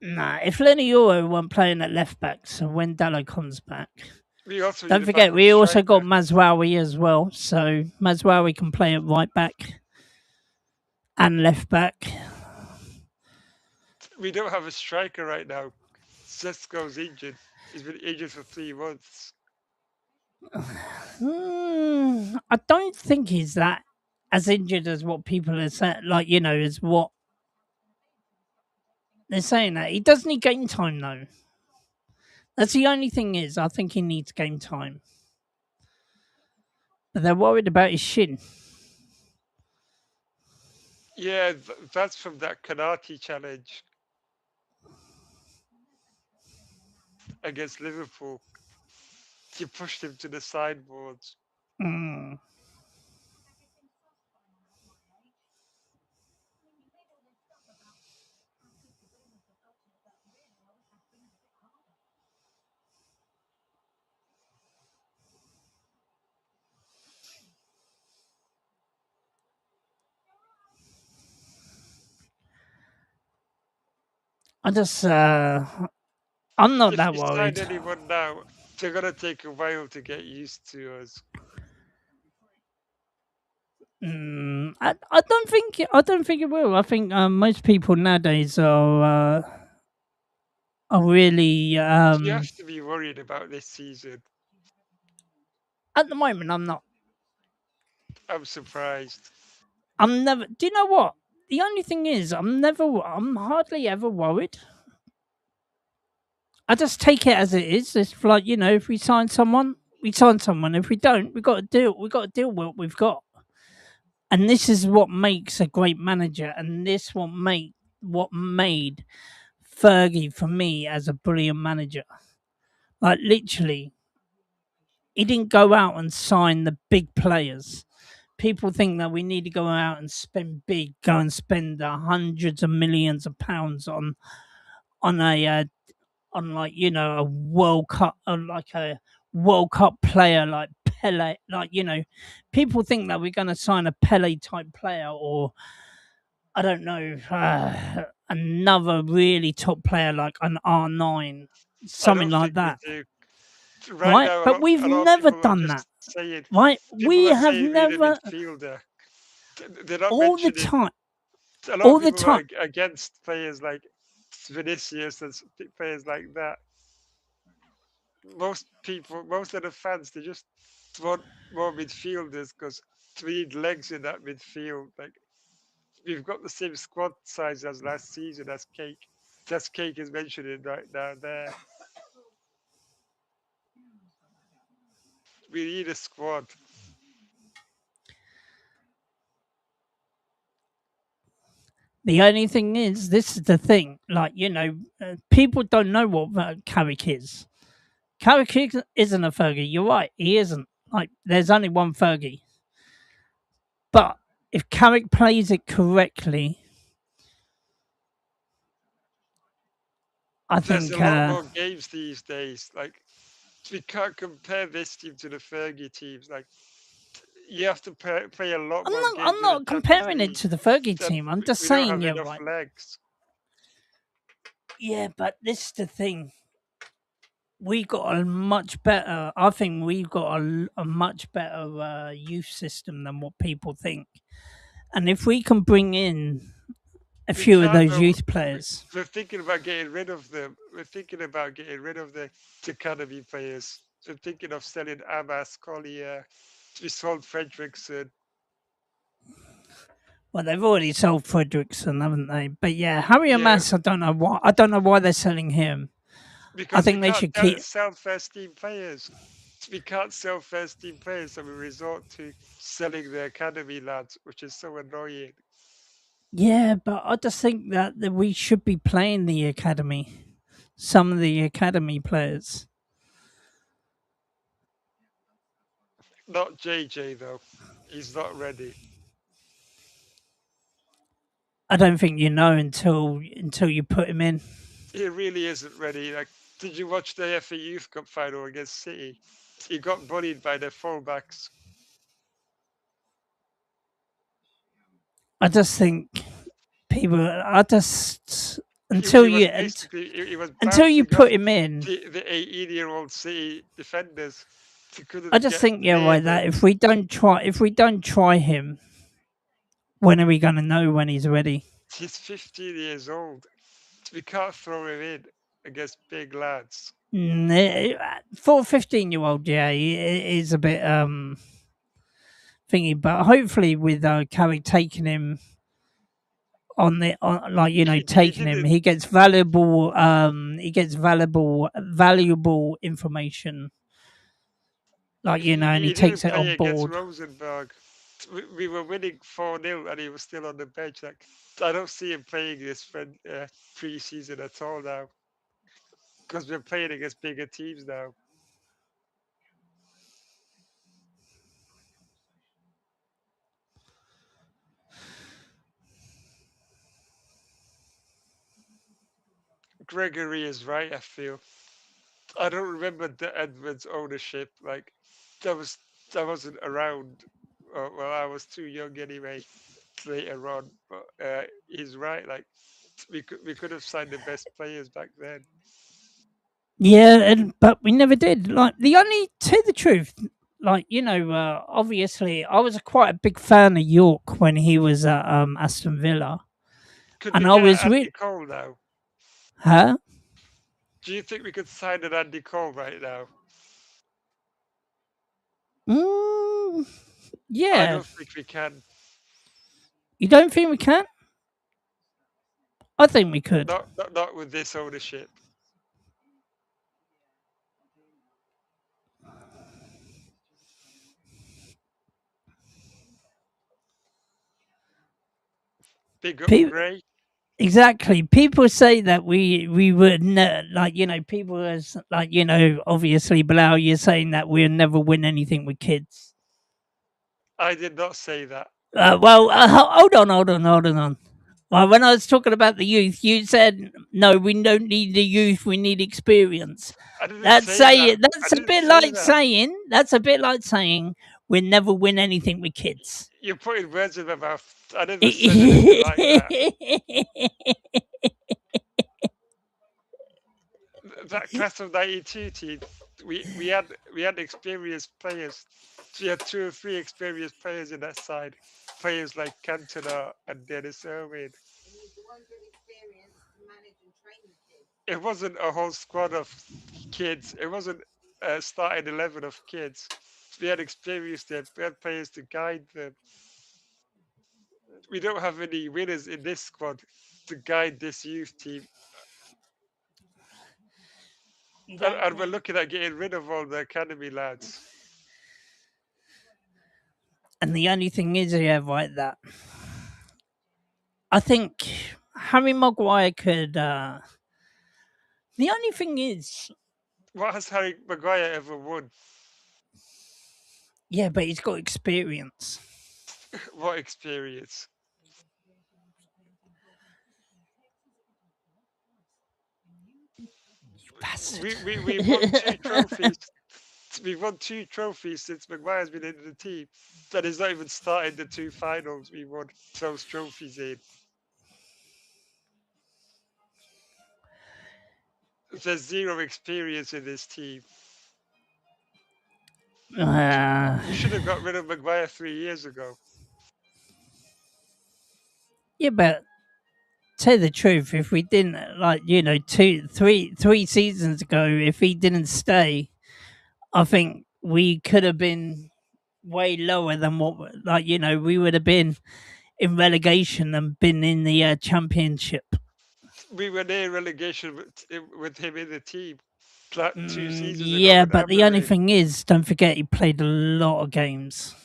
Nah, if Lenny Euro weren't playing at left back, so when Dallo comes back. We also need Don't a forget, backup we also got striker. Mazraoui as well. So Mazraoui can play at right back and left back. We don't have a striker right now. Sesko's injured. He's been injured for 3 months. I don't think he's that as injured as what people are saying. Like, as what they're saying. That he does need game time though. That's the only thing is, I think he needs game time. But they're worried about his shin. Yeah, that's from that Kanati challenge against Liverpool. You pushed him to the sideboards. Mm. I just, I'm not If that we sign worried. anyone now, they're gonna take a while to get used to us. I don't think it will. I think most people nowadays are really You have to be worried about this season. at the moment. I'm not. I'm surprised. I'm never. Do you know what? The only thing is, I'm hardly ever worried. I just take it as it is. It's like, if we sign someone, we sign someone. If we don't, we got to deal. We got to deal with what we've got. And this is what makes a great manager, and what made Fergie for me as a brilliant manager. Like, literally, he didn't go out and sign the big players people think that we need to go out and spend big, go and spend hundreds of millions of pounds on a on like a World Cup, on like a World Cup player like Pele. Like people think that we're going to sign a Pele type player, or I don't know, another really top player like an R9, I something don't like think we that, do. Right right? now, But we've a lot of never people are done that, just saying, right? people We are have saying we need a never, midfielder. They're not all the mentioning. time, A lot of all the people are time. against players like Vinicius and players like that. Most people, most of the fans, they just want more midfielders because we need legs in that midfield. Like we've got the same squad size as last season. As Cake, that's Cake is mentioning right now. There, we need a squad. The only thing is, this is the thing. Like people don't know what Carrick is. Carrick isn't a Fergie. You're right. He isn't. Like there's only one Fergie. But if Carrick plays it correctly, I There's a think. lot more games these days. Like we can't compare this team to the Fergie teams. Like you have to play a lot more I'm games in the not Champions comparing it League, to the Fergie and team. I'm just we don't saying, have yeah, enough right. legs. Yeah, but this is the thing. We got a much better. I think we've got a much better youth system than what people think. And if we can bring in a We few of can't those though. youth players, We're thinking about getting rid of them. We're thinking about getting rid of the academy players. We're thinking of selling Abbas, Collier. We sold Fredrickson well, they've already sold Fredrickson, haven't they? But yeah, Harry yeah, Amass, I don't know why. I don't know why they're selling him. I because we think they can't should keep. sell first team players. We can't sell first team players, so we resort to selling the academy lads, which is so annoying. Yeah, but I just think that we should be playing the academy. Some of the academy players. Not JJ though. He's not ready. I don't think you know until you put him in. He really isn't ready. Like, did you watch the FA Youth Cup final against City? He got bullied by their fullbacks. I just think people. I just He was and basically he was until you bouncing off put him in. the 18-year-old City defenders. He I couldn't just get think, yeah, near right. That them. if we don't try him, when are we going to know when he's ready? He's 15 years old. We can't throw him in against big lads. For a 15-year-old, yeah, he is a bit thingy. But hopefully, with Carrick taking him on like He taking him, didn't. he gets valuable information, like and he He takes didn't it play on against board. Rosenberg. We were winning 4-0 and he was still on the bench. Like I don't see him playing this pre-season at all now because we're playing against bigger teams now. Gregory is right. I feel. I don't remember the Edwards ownership. Like that was that wasn't around. Well, I was too young anyway. Later on, but he's right. Like we could have signed the best players back then. Yeah, but we never did. Like the only, to the truth, like obviously, I was quite a big fan of York when he was at Aston Villa, Could we and I get was Andy really, Cole now? huh? Do you think we could sign an Andy Cole right now? Mm, I yeah, don't think we can. you don't think we can? I think we could. Not with this ownership. Big up Pe- Gray. exactly. People say that we would like people as like obviously Bilal, you're saying that we'll never win anything with kids. I did not say that. Hold on. Well, when I was talking about the youth, you said no. We don't need the youth. We need experience. I didn't say that. I That's a didn't bit say like that. saying. That's a bit like saying we never win anything with kids. You're putting words in my mouth. I never said anything like that. That class of '92 team, we had experienced players. We had two or three experienced players in that side. Players like Cantona and Dennis Irwin. It wasn't a whole squad of kids. It wasn't a starting 11 of kids. We had experience there. We had players to guide them. We don't have any winners in this squad to guide this youth team. You And, don't and we're think? looking at getting rid of all the academy lads. And the only thing is, yeah, right. That I think Harry Maguire could. The only thing is, What has Harry Maguire ever won? yeah, but he's got experience. What experience? Bastard. We've won two trophies. We've won two trophies since Maguire's been in the team. That is not even started the two finals we won those trophies in. There's zero experience in this team. Uh, You should have got rid of Maguire 3 years ago. yeah, but tell the truth, if we didn't, like, three seasons ago, if he didn't stay, I think we could have been way lower than we would have been in relegation and been in the championship. We were near relegation with him in the team like 2 seasons ago Yeah, with but the only Amorim. thing is, don't forget he played a lot of games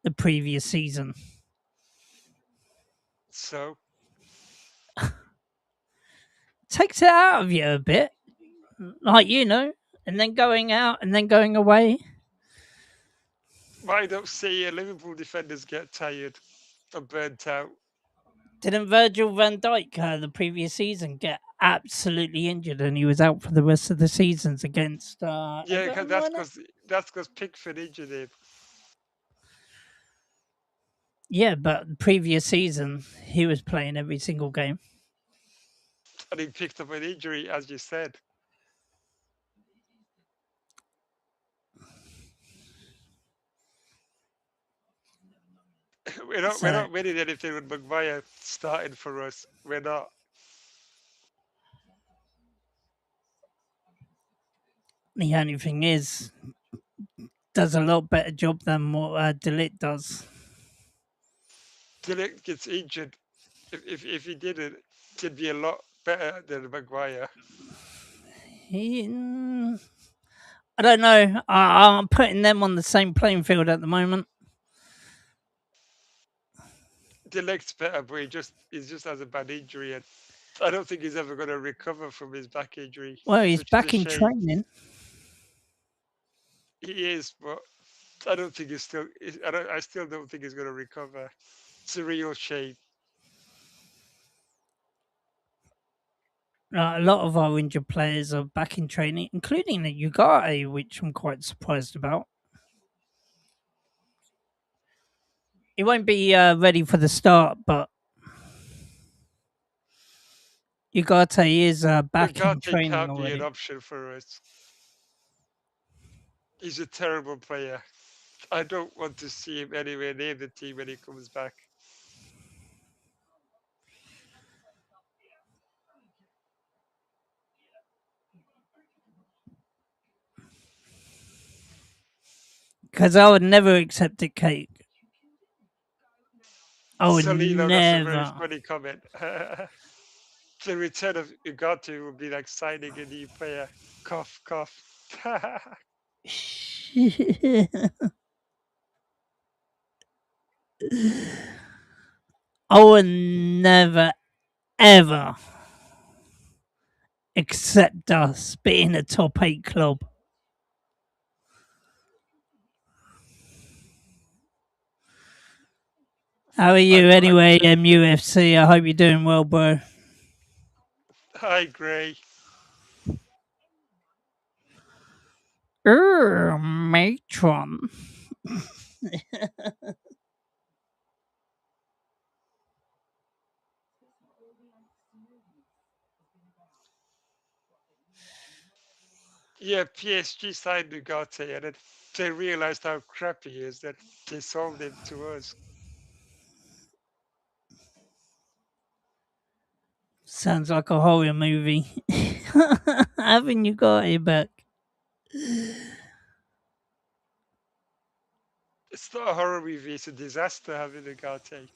the previous season. So Takes it out of you a bit, and then going out and then going away. why don't see Liverpool defenders get tired and burnt out? Didn't Virgil van Dijk the previous season get absolutely injured and he was out for the rest of the seasons against Yeah, Everton, that's wasn't it? because Pickford injured him, Yeah, but the previous season he was playing every single game. and he picked up an injury, as you said. We're So not winning anything with Maguire starting for us. We're not. the only thing is, does a lot better job than what Delit does. Dillon gets injured. If he didn't, he'd be a lot better than Maguire. He, I don't know. I'm putting them on the same playing field at the moment. Delict's better, but he just has a bad injury, and I don't think he's ever going to recover from his back injury, Well, he's which is a back in shame. training. He is, but I don't think he's still. I still don't think he's going to recover. It's a real shame. A lot of our injured players are back in training, including the Ugarte, which I'm quite surprised about. He won't be ready for the start, but Ugarte is back in Ugarte training can't be an already. option for us. He's a terrible player. I don't want to see him anywhere near the team when he comes back. Because I would never accept a cake. I would Salino, that's a very never. funny comment. The return of Ugarte would be like signing a new player. Cough, cough. I would never, ever accept us being a top 8 club. How are I you do like anyway, to. MUFC? I hope you're doing well, bro. I agree. Matron. Yeah, PSG signed Ugarte, and then they realized how crap he is that they sold him to us. Sounds like a horror movie. Haven't you got it back? It's not a horror movie; it's a disaster having Ugarte.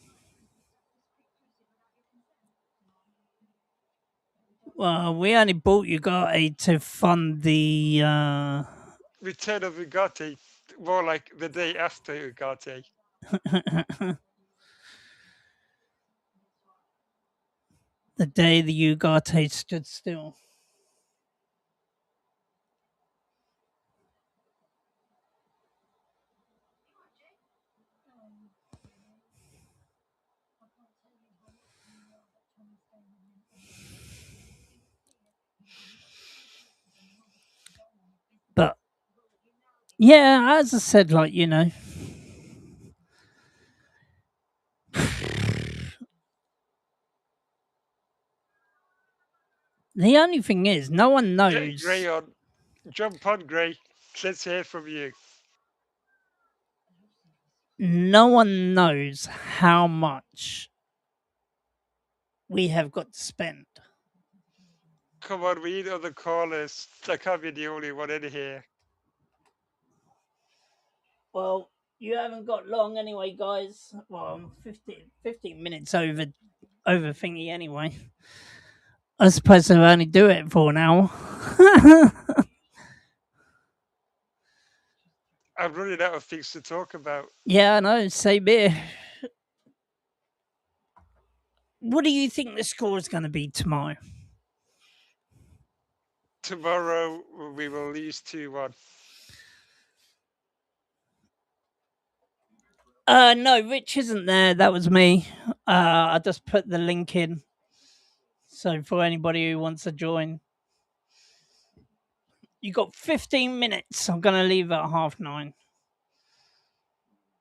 Well, we only bought Ugarte to fund the Return of Ugarte, more like the day after Ugarte. the day the Ugarte stood still. But yeah, as I said, like the only thing is, no one Get Gray knows. on, jump on Gray. Let's hear from you. No one knows how much we have got to spend. Come on, we need other callers. I can't be the only one in here. Well, you haven't got long anyway, guys. Well, I'm 15 minutes over thingy anyway. I suppose I'll only do it for an hour. I'm running out of things to talk about. Yeah, I know. Same here. What do you think the score is going to be tomorrow? Tomorrow we will lose 2-1. No, Rich isn't there. That was me. I just put the link in. So for anybody who wants to join, you got 15 minutes. I'm going to leave at 9:30,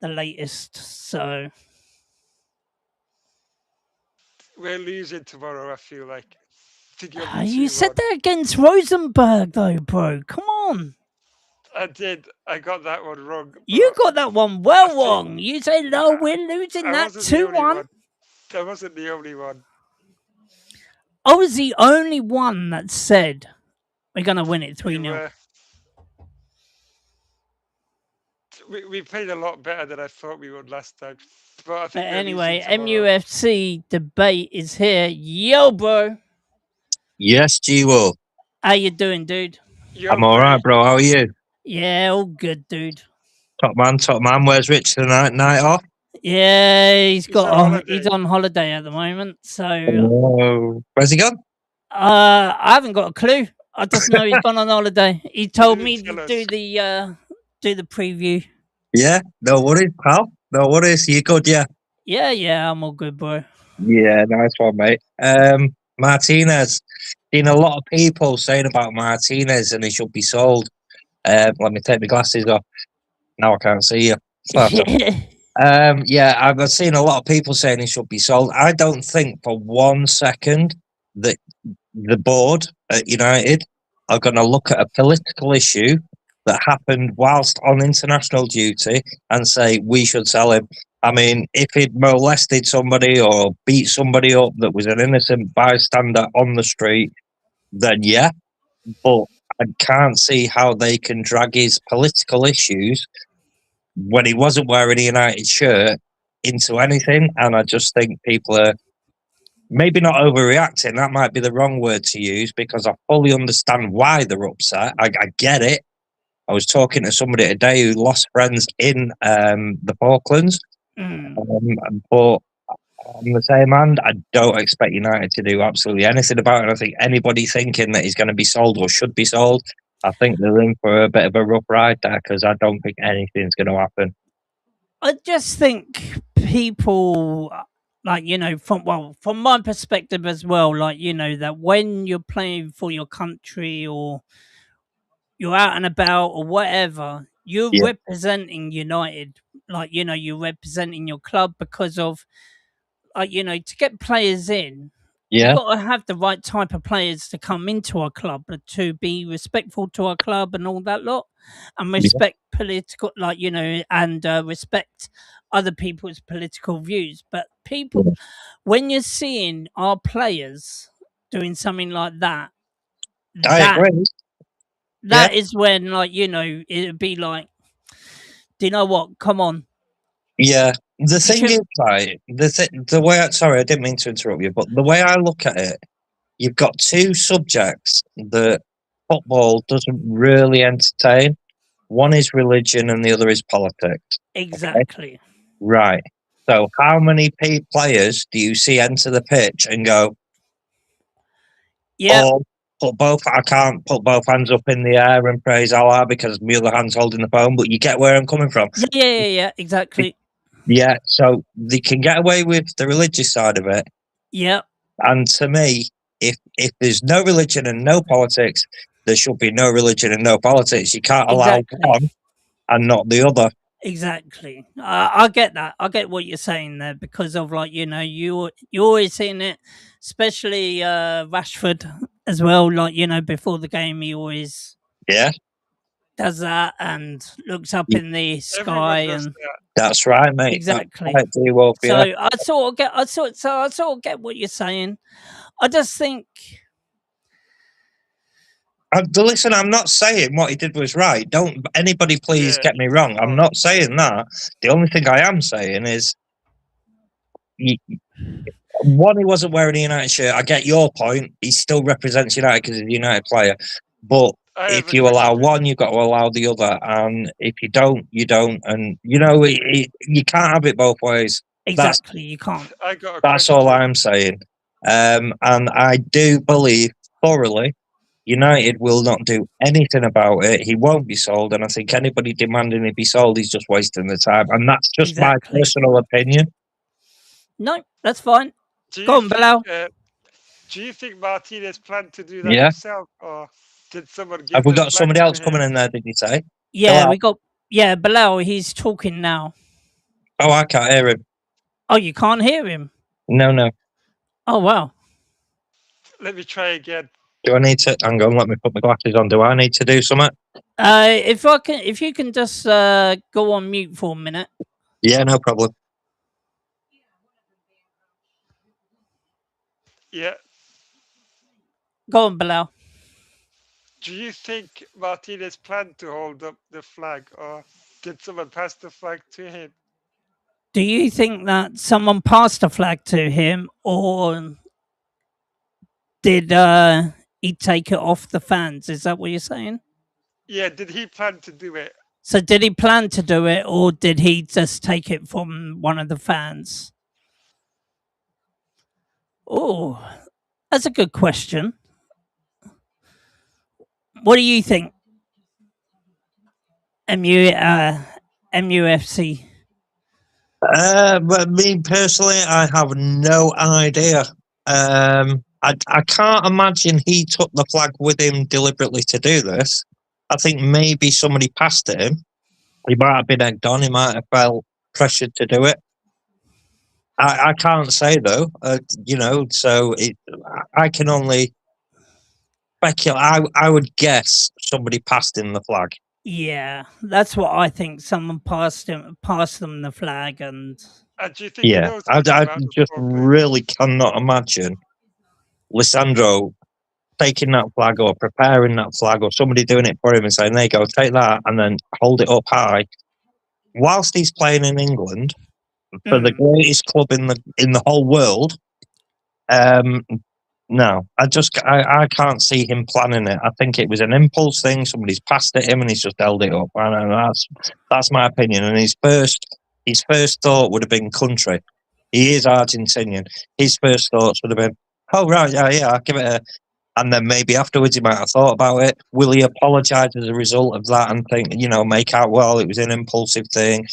the latest. So We're losing tomorrow, I feel like. I think it'll be you said 2-1. that against Rosenberg, though, bro. Come on. I did. I got that one wrong, You but got that one I well think wrong. You said, no, we're losing I that wasn't the only 2-1. one. I wasn't the only one. I was the only one that said we're going to win it 3 You 0. were. We played a lot better than I thought we would last time. But I But think we're losing anyway, tomorrow. MUFC debate is here. Yo, bro. Yes, G-Will. How you doing, dude? Yo, I'm all right, Gray. bro. How are you? Yeah, all good, dude. Top man, top man. Where's Rich tonight? Night off? Yeah, He's on he's holiday. on holiday at the moment, so Oh. Where's he gone? I haven't got a clue. I just know he's gone on holiday. He He told didn't me to tell do us. the preview. Yeah, no worries, pal. No worries. You good, yeah? Yeah, I'm all good, bro. Yeah, nice one, mate. Martinez. Seen a lot of people saying about Martinez and he should be sold. Let me take my glasses off. Now I can't see you. Yeah, I've seen a lot of people saying he should be sold. I don't think for 1 second that the board at United are going to look at a political issue that happened whilst on international duty and say we should sell him. I mean, if he'd molested somebody or beat somebody up that was an innocent bystander on the street, then yeah. But I can't see how they can drag his political issues when he wasn't wearing a United shirt into anything. And I just think people are maybe not overreacting. That might be the wrong word to use because I fully understand why they're upset. I get it. I was talking to somebody today who lost friends in the Falklands, Mm. but on the same hand, I don't expect United to do absolutely anything about it. I think anybody thinking that he's going to be sold or should be sold, I think they're in for a bit of a rough ride there because I don't think anything's going to happen. I just think people, like, from my perspective as well, like, that when you're playing for your country or you're out and about or whatever, you're Yeah, representing United. Like, you're representing your club because of, to get players in, you yeah, got to have the right type of players to come into our club, to be respectful to our club and all that lot, and yeah, respect political, and respect other people's political views. But people, yeah. when you're seeing our players doing something like that, I that agree. Yeah, that is when, it'd be like, do you know what? Come on, yeah. The you thing is, shouldn't. right, the way sorry, I didn't mean to interrupt you, but the way I look at it, you've got two subjects that football doesn't really entertain. One is religion and the other is politics. Okay, Exactly. right. So, how many players do you see enter the pitch and go, Yep. "Oh, put both"? I can't put both hands up in the air and praise Allah because my other hand's holding the phone. But you get where I'm coming from. Yeah. Yeah. Yeah. Yeah. Exactly. Yeah, so they can get away with the religious side of it. Yep. And to me, if there's no religion and no politics, there should be no religion and no politics. You can't allow Exactly. one and not the other. Exactly. I get that. I get what you're saying there because of, like, you always seeing it, especially Rashford as well. Like, before the game, he always Yeah, does that and looks up y- in the sky Everyone does and that. that's right, mate. That's exactly. right, D-Wolf, So yeah. I sort of get what you're saying. I just think, Listen, I'm not saying what he did was right. Don't anybody please Yeah, get me of wrong. I'm course. not saying that. The only thing I am saying is, y- one, he wasn't wearing a United shirt. I get your point. He still represents United because he's a United player. But I have if a you allow question. one, you've got to allow the other. And if you don't, you don't. And you can't have it both ways. That's exactly, you can't. I got a that's all question. I'm saying. And I do believe thoroughly United will not do anything about it. He won't be sold, and I think anybody demanding he be sold is just wasting the time. And that's just my Exactly. personal opinion. No, that's fine. Do Go you on, Bilal. think do you think Martinez planned to do that Yeah. himself, or did someone Have give we the got flag somebody to else him? coming in there? Did you say? Yeah, Bilal? we got. Yeah, Bilal. He's talking now. Oh, I can't hear him. Oh, you can't hear him. No, no. Oh wow. Let me try again. Do I need to hang on? Let me put my glasses on. Do I need to do something? If you can just go on mute for a minute. Yeah, no problem. Yeah. Go on, Bilal. Do you think Martinez planned to hold up the flag, or did someone pass the flag to him? Do you think that someone passed a flag to him, or did he take it off the fans? Is that what you're saying? Yeah, did he plan to do it? So did he plan to do it, or did he just take it from one of the fans? Oh, that's a good question. What do you think, MUFC? But me personally, I have no idea. I can't imagine he took the flag with him deliberately to do this. I think maybe somebody passed it him. He might have been egged on. He might have felt pressured to do it. I can't say though. So I can only speculate. I would guess somebody passed him the flag. Yeah, that's what I think. Someone passed them the flag, and And do you think he Yeah, knows I anything about the just football players? really cannot imagine Lissandro taking that flag or preparing that flag or somebody doing it for him and saying, "There you go, take that," and then hold it up high whilst he's playing in England for the greatest club in the whole world. Um, no, I can't see him planning it. I think it was an impulse thing. Somebody's passed it him and he's just held it up. And that's my opinion. And his first thought would have been country. He is Argentinian. His first thoughts would have been, "Oh right, yeah, I'll give it a." And then maybe afterwards he might have thought about it. Will he apologise as a result of that and think, make out, well, it was an impulsive thing?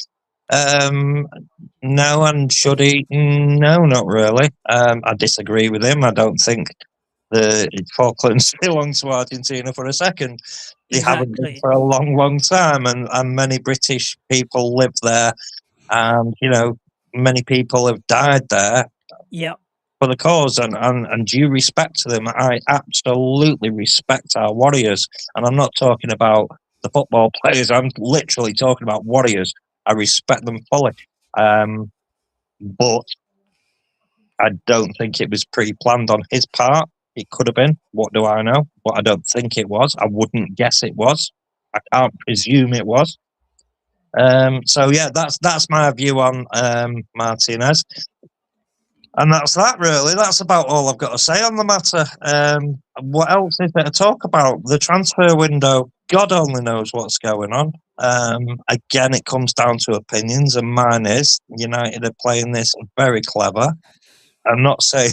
No, and should he? No, not really. I disagree with him. I don't think the Falklands belong to Argentina for a second. They haven't done Exactly. for a long, long time, and many British people live there, and many people have died there Yeah. for the cause, and due respect to them. I absolutely respect our warriors, and I'm not talking about the football players. I'm literally talking about warriors. I respect them fully, but I don't think it was pre-planned on his part. It could have been. What do I know? But I don't think it was. I wouldn't guess it was. I can't presume it was. So yeah, that's my view on Martinez. And that's that, really. That's about all I've got to say on the matter. What else is there to talk about? The transfer window, God only knows what's going on. Again, it comes down to opinions, and mine is United are playing this very clever. I'm not saying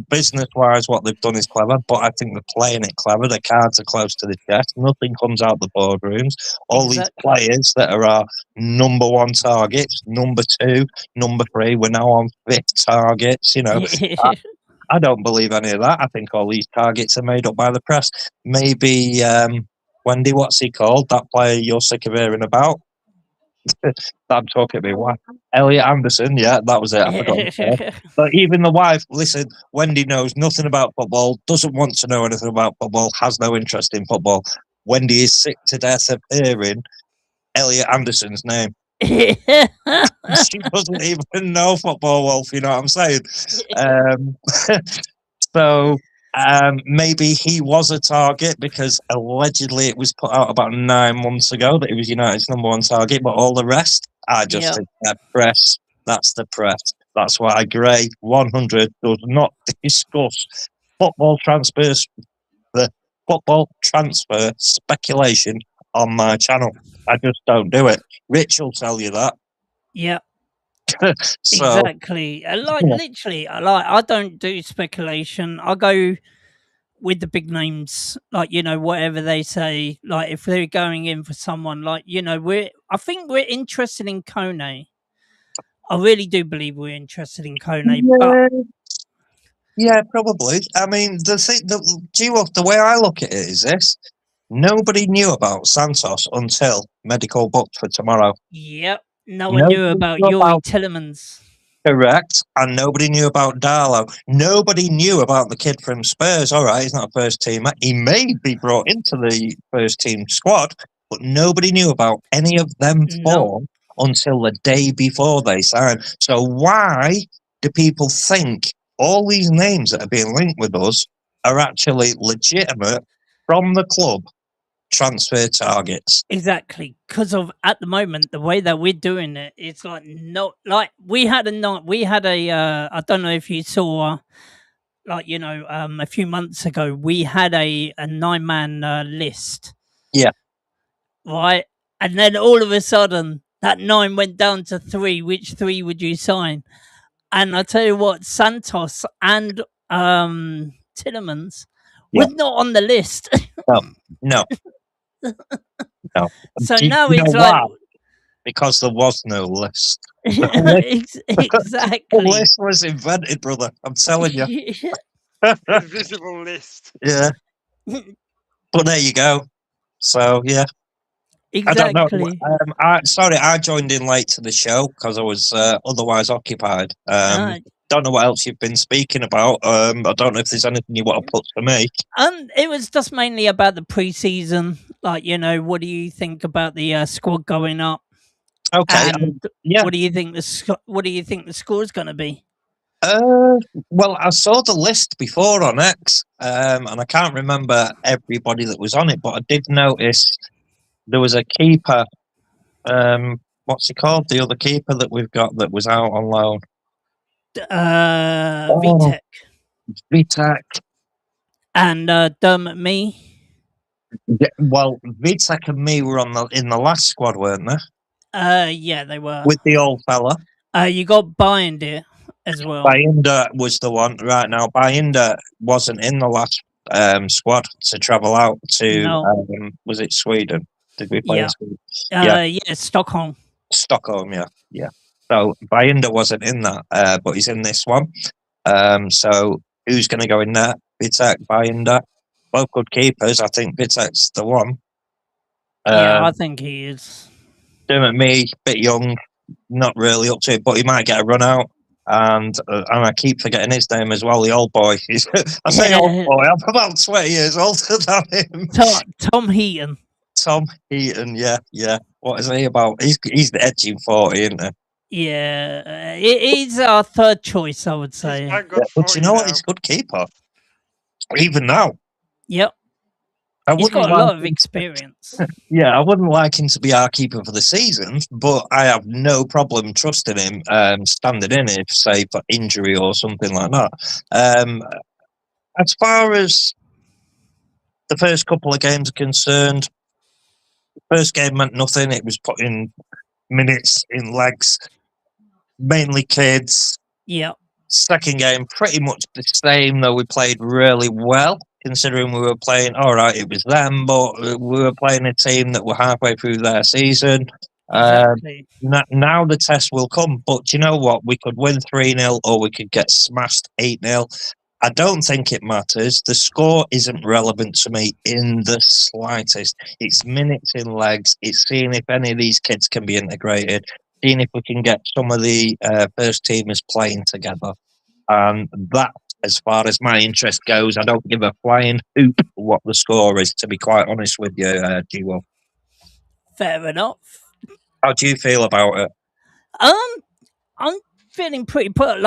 business-wise what they've done is clever, but I think they're playing it clever. The cards are close to the chest. Nothing comes out the boardrooms. All these Exactly. players that are our number one targets, number two, number three, we're now on fifth targets. I don't believe any of that. I think all these targets are made up by the press. Maybe Wendy, what's he called? That player you're sick of hearing about? I'm talking about wife. Elliot Anderson, yeah, that was it. I forgot his name. But even the wife, listen, Wendy knows nothing about football, doesn't want to know anything about football, has no interest in football. Wendy is sick to death of hearing Elliot Anderson's name. She doesn't even know football, Wolf, you know what I'm saying? So maybe he was a target because allegedly it was put out about 9 months ago that he was United's number one target, but all the rest, I just think that press. That's the press. That's why Gray 100 does not discuss football transfers, the football transfer speculation on my channel. I just don't do it. Rich will tell you that. Yeah. So Exactly. Literally, I don't do speculation. I go with the big names, whatever they say. Like if they're going in for someone, I think we're interested in Kone. I really do believe we're interested in Kone, but yeah, probably. I mean, the way I look at it is this: nobody knew about Santos until medical booked for tomorrow. yep, no one knew Nobody about knew Yuri about Tillemans. Correct, and nobody knew about Darlow. Nobody knew about the kid from Spurs. All right, he's not a first teamer. He may be brought into the first team squad, but nobody knew about any of them No, four until the day before they signed. So why do people think all these names that are being linked with us are actually legitimate from the club transfer targets? exactly. Because of at the moment the way that we're doing it, it's like not like we had a night. We had a. I don't know if you saw. A few months ago, we had a 9-man list. Yeah. Right. And then all of a sudden, that 9 went down to 3. Which 3 would you sign? And I tell you what, Santos and Tillemans Yeah. was not on the list. No. No. So Do now you know it's why? like. Because there was no list. The Exactly. list was invented, brother. I'm telling you. Invisible list. Yeah. But there you go. So yeah. I don't know. Exactly. I joined in late to the show because I was otherwise occupied. Don't know what else you've been speaking about. I don't know if there's anything you want to put to me. It was just mainly about the preseason. What do you think about the squad going up? Okay. And yeah. what do you think the score's going to be? Well, I saw the list before on X, and I can't remember everybody that was on it, but I did notice there was a keeper. What's he called? The other keeper that we've got that was out on loan. Vitek. Vitek. And Dermot Me. Yeah, well, Vitek and me were in the last squad, weren't they? Yeah, they were. With the old fella. You got Binder as well. Binder was the one right now. Binder wasn't in the last squad to travel out to. No. Was it Sweden? Did we play in Sweden? Yeah, Stockholm. Stockholm, yeah. So Bayinda wasn't in that, but he's in this one. So who's going to go in there? Vitek, Bayinda, both good keepers. I think Vitek's the one. Yeah, I think he is. Dermot Me, bit young, not really up to it, but he might get a run out. And I keep forgetting his name as well, the old boy. I say old boy, I'm about 20 years older than him. Tom Heaton. Tom Heaton, yeah. What is he about? He's the edging 40, isn't he? Yeah, he's our third choice, I would He's say. bang on But 40 you know what? now. He's a good keeper. Even now. Yep. I He's wouldn't got a like lot of him- experience. Yeah, I wouldn't like him to be our keeper for the season, but I have no problem trusting him standing in if, say, for injury or something like that. As far as the first couple of games are concerned, the first game meant nothing. It was putting minutes in legs, mainly kids. Yep. Second game, pretty much the same, though we played really well, considering we were playing, all right, it was them, but we were playing a team that were halfway through their season. Exactly. Now the test will come, but you know what? We could win 3-0 or we could get smashed 8-0. I don't think it matters. The score isn't relevant to me in the slightest. It's minutes in legs. It's seeing if any of these kids can be integrated, seeing if we can get some of the first teamers playing together. And that, as far as my interest goes, I don't give a flying hoop what the score is, to be quite honest with you, G-Wolf. Fair enough. How do you feel about it? I'm feeling pretty put.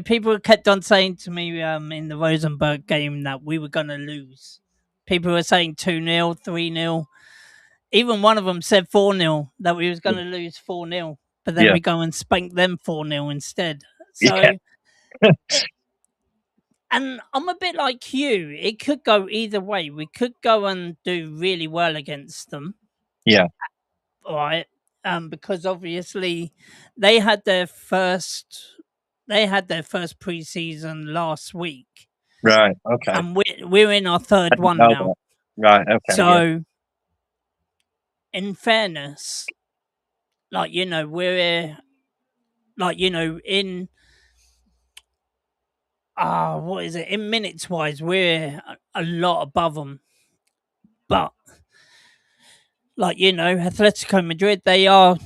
People kept on saying to me in the Rosenborg game that we were going to lose. People were saying 2-0, 3-0. Even one of them said 4-0, that we was going to lose 4-0. But then Yeah. we go and spank them 4-0 instead. So, Yeah. and I'm a bit like you. It could go either way. We could go and do really well against them. Yeah. Right. Because obviously they had their first preseason last week. Right. Okay. And we're in our third one now. Right. Okay. So, in fairness, we're in what is it? In minutes wise, we're a lot above them. But Atletico Madrid, they are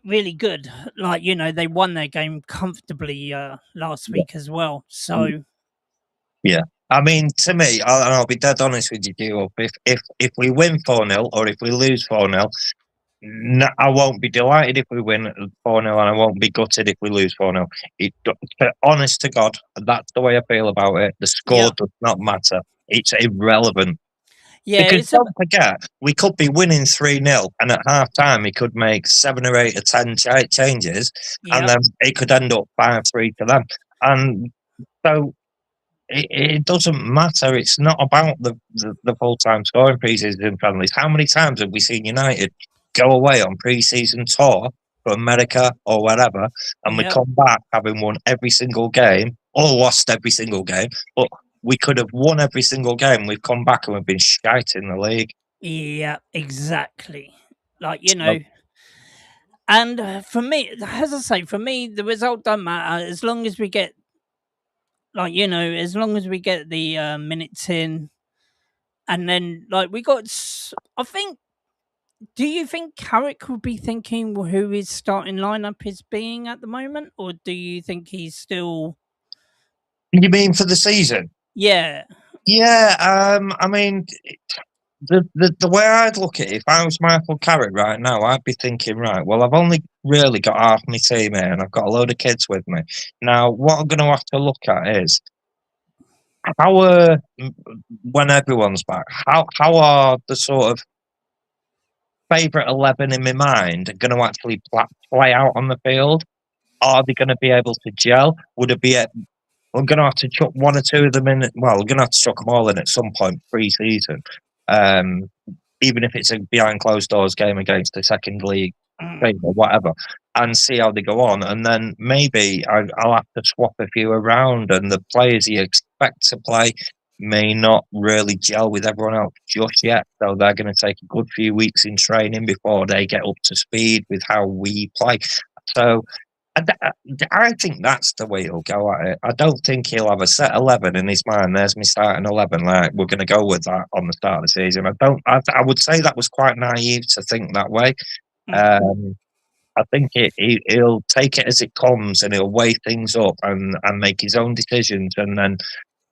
really good. They won their game comfortably last week as well. So yeah. I mean, to me, I'll be dead honest with you, Gio. If we win 4-0 or if we lose 4-0, I won't be delighted if we win 4-0 and I won't be gutted if we lose 4-0. Honest to God, that's the way I feel about it. The score does not matter. It's irrelevant. Yeah, because don't forget, we could be winning 3-0 and at half time he could make 7 or 8 or 10 changes and then it could end up 5-3 to them. And so it doesn't matter. It's not about the full-time scoring pre-season friendlies. How many times have we seen United go away on pre-season tour to America or wherever and we come back having won every single game or lost every single game, but we could have won every single game. We've come back and we've been shite in the league. Yeah, exactly. And for me, as I say, the result don't matter as long as we get, as long as we get the minutes in, and then we got. I think. Do you think Carrick would be thinking who his starting lineup is being at the moment, or do you think he's still? You mean for the season? Yeah. Yeah. I mean, the way I'd look at it, if I was Michael Carrick right now, I'd be thinking, right, well, I've only really got half my team here and I've got a load of kids with me. Now, what I'm going to have to look at is how, when everyone's back, how are the sort of favourite 11 in my mind going to actually play out on the field? Are they going to be able to gel? Would it be we're going to have to chuck one or two of them in. Well, we're going to have to chuck them all in at some point pre-season. Even if it's a behind closed doors game against the second league team or whatever, and see how they go on. And then maybe I'll have to swap a few around and the players you expect to play, may not really gel with everyone else just yet. So they're going to take a good few weeks in training before they get up to speed with how we play. So I think that's the way he'll go at it. I don't think he'll have a set 11 in his mind. There's me starting 11. Like, we're going to go with that on the start of the season. I would say that was quite naive to think that way. I think he'll take it as it comes, and he'll weigh things up and make his own decisions. And then,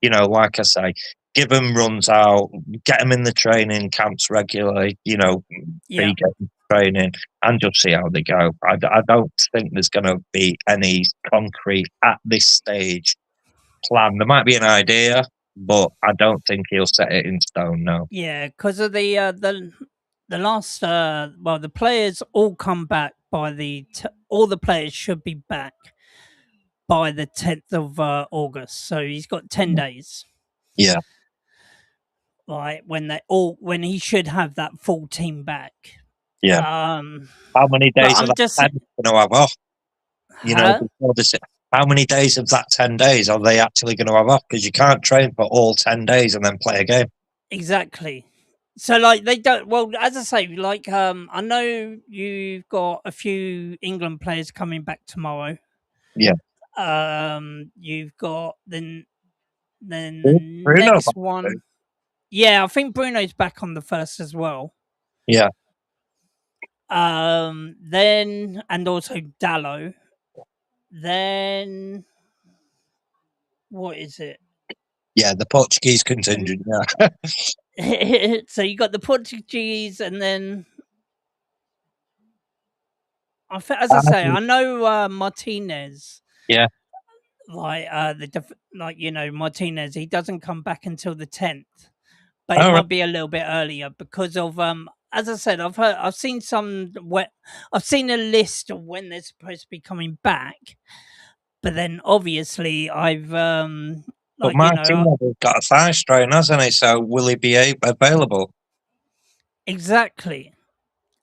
like I say, give him runs out, get him in the training camps regularly, pre-game training, and just see how they go. I don't think there's going to be any concrete at this stage plan. There might be an idea, but I don't think he'll set it in stone. No. Yeah, because of the last the players all come back by all the players should be back by the 10th of August. So he's got 10 days. Yeah. Right, when he should have that full team back. Yeah. How many days of that 10 going to have off? How many days of that 10 days are they actually going to have off? Because you can't train for all 10 days and then play a game. Exactly. So, like, they don't. Well, as I say, like, I know you've got a few England players coming back tomorrow. Yeah. You've got the Bruno next one. Yeah, I think Bruno's back on the 1st as well. Yeah. Then and also Dallo. Then what is it? Yeah, the Portuguese contingent. Yeah. So you got the Portuguese, and then as I say, I know Martinez. Yeah. Like Martinez, he doesn't come back until the 10th, but it might be a little bit earlier because of as I said, I've seen I've seen a list of when they're supposed to be coming back, but then obviously I've but Martinez has got a thigh strain, hasn't he? So will he be available? Exactly.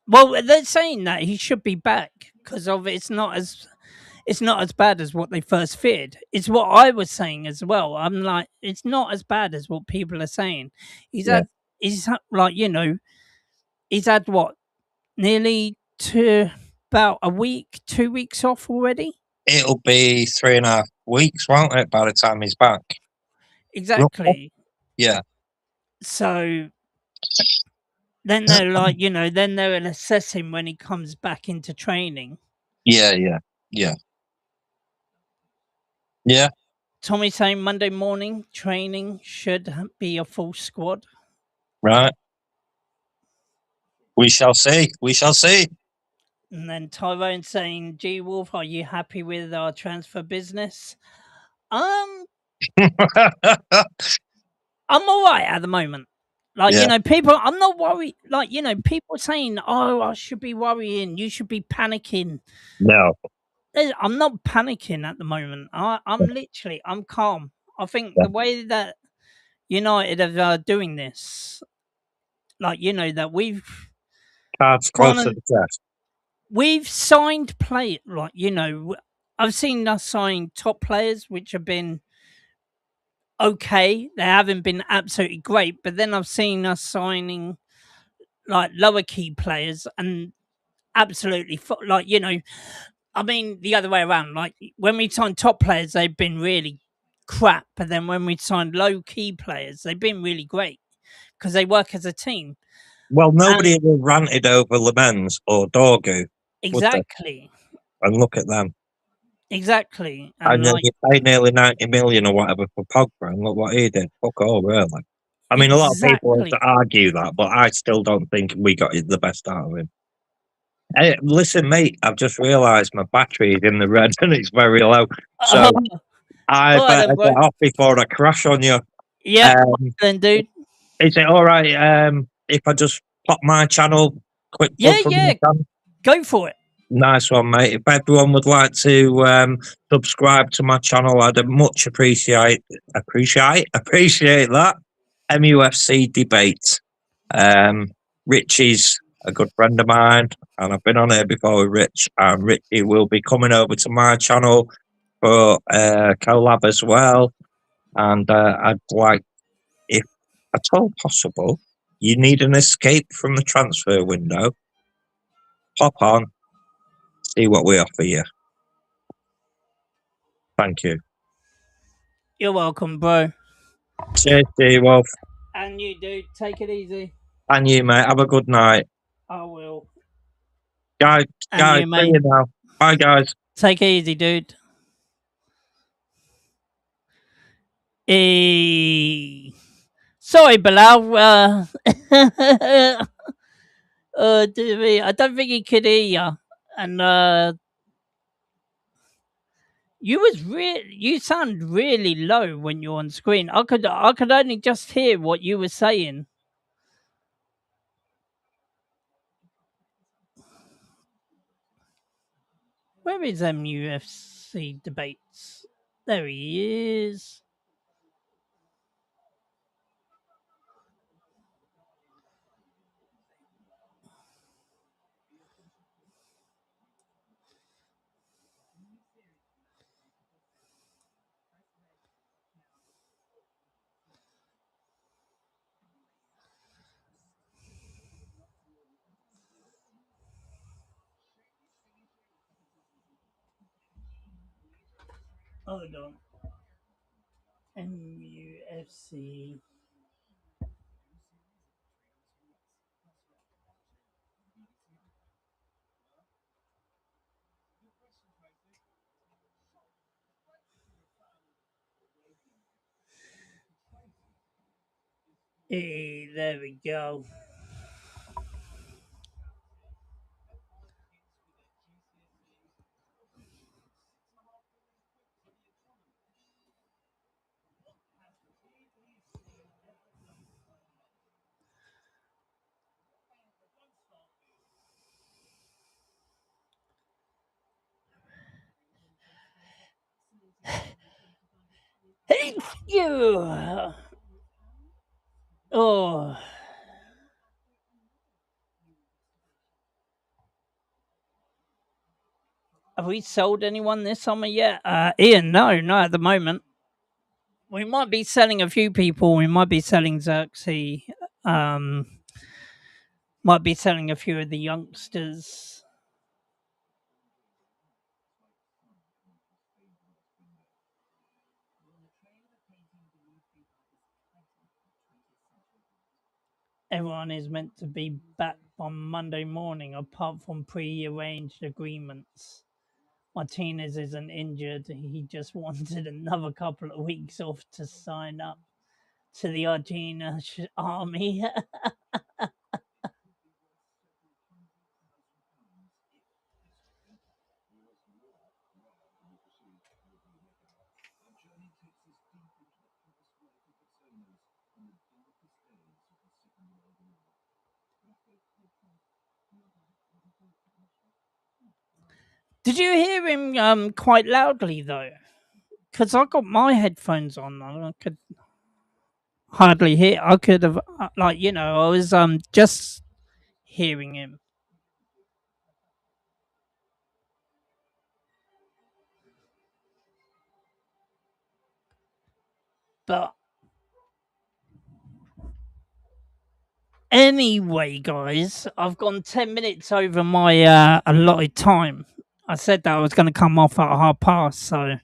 Well, they're saying that he should be back because of it's not as bad as what they first feared. It's what I was saying as well. I'm like, it's not as bad as what people are saying. He's had what, nearly about a week, 2 weeks off already. It'll be 3.5 weeks, won't it, by the time he's back? Exactly. Yeah. So then they're like, then they'll assess him when he comes back into training. Yeah. Tommy saying Monday morning training should be a full squad. Right. We shall see. And then Tyrone saying, G Wolf, are you happy with our transfer business? I'm all right at the moment. Like, people, I'm not worried. Like, people saying, oh, I should be worrying. You should be panicking. No. I'm not panicking at the moment. I'm calm. I think the way that United are doing this, that we've cards close to the chest. We've signed I've seen us sign top players which have been okay. They haven't been absolutely great, but then I've seen us signing like lower key players and absolutely I mean, the other way around. Like when we signed top players, they've been really crap. But then when we signed low key players, they've been really great because they work as a team. Well, nobody ever ranted over Lemens or Dorgu. Exactly. And look at them. Exactly. And then you pay nearly 90 million or whatever for Pogba, and look what he did. Fuck all, really. I mean, a lot of people have to argue that, but I still don't think we got the best out of him. Hey, listen, mate, I've just realised my battery is in the red and it's very low. So I better get off before I crash on you. Yeah, then, dude. Is it all right if I just pop my channel quick? Yeah. Go for it. Nice one, mate. If everyone would like to subscribe to my channel, I'd much appreciate that. MUFC debate. Richie's a good friend of mine, and I've been on here before with Rich, and Richie will be coming over to my channel for collab as well. And I'd like at all possible, you need an escape from the transfer window, pop on, see what we offer you. Thank you. You're welcome, bro. Cheers, Wolf. And you, dude. Take it easy. And you, mate. Have a good night. I will. Guys, And you, see mate. you now. Bye, guys. Take it easy, dude. Sorry, Bilal. Dear me, I don't think he could hear you. And you sound really low when you're on screen. I could only just hear what you were saying. Where is MUFC debates? There he is. Hold on. MUFC. Hey, there we go. Hey, you. Oh. Have we sold anyone this summer yet? Ian, no, not at the moment. We might be selling a few people. We might be selling Xerxes. Might be selling a few of the youngsters. Everyone is meant to be back on Monday morning, apart from pre-arranged agreements. Martinez isn't injured. He just wanted another couple of weeks off to sign up to the Argentina army. Did you hear him quite loudly though? Because I got my headphones on and I could hardly hear. I could have, I was just hearing him. But anyway, guys, I've gone 10 minutes over my allotted time. I said that I was going to come off at past, so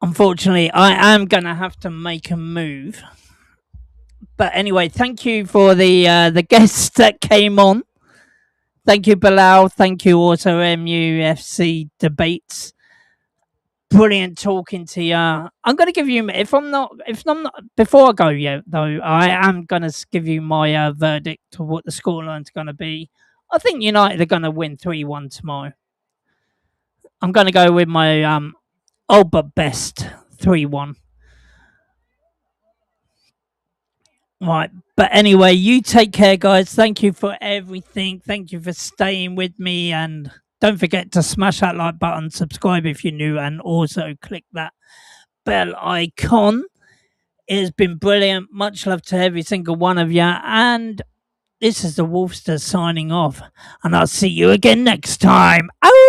unfortunately, I am going to have to make a move. But anyway, thank you for the guests that came on. Thank you, Bilal. Thank you also, MUFC Debates. Brilliant talking to you. I'm going to give you, if I'm not, before I go yet, though, I am going to give you my verdict of what the scoreline's going to be. I think United are going to win 3-1 tomorrow. I'm going to go with my old but best 3-1. Right. But anyway, you take care, guys. Thank you for everything. Thank you for staying with me. And don't forget to smash that like button, subscribe if you're new, and also click that bell icon. It has been brilliant. Much love to every single one of you. And this is the Wolfster signing off. And I'll see you again next time. Ow!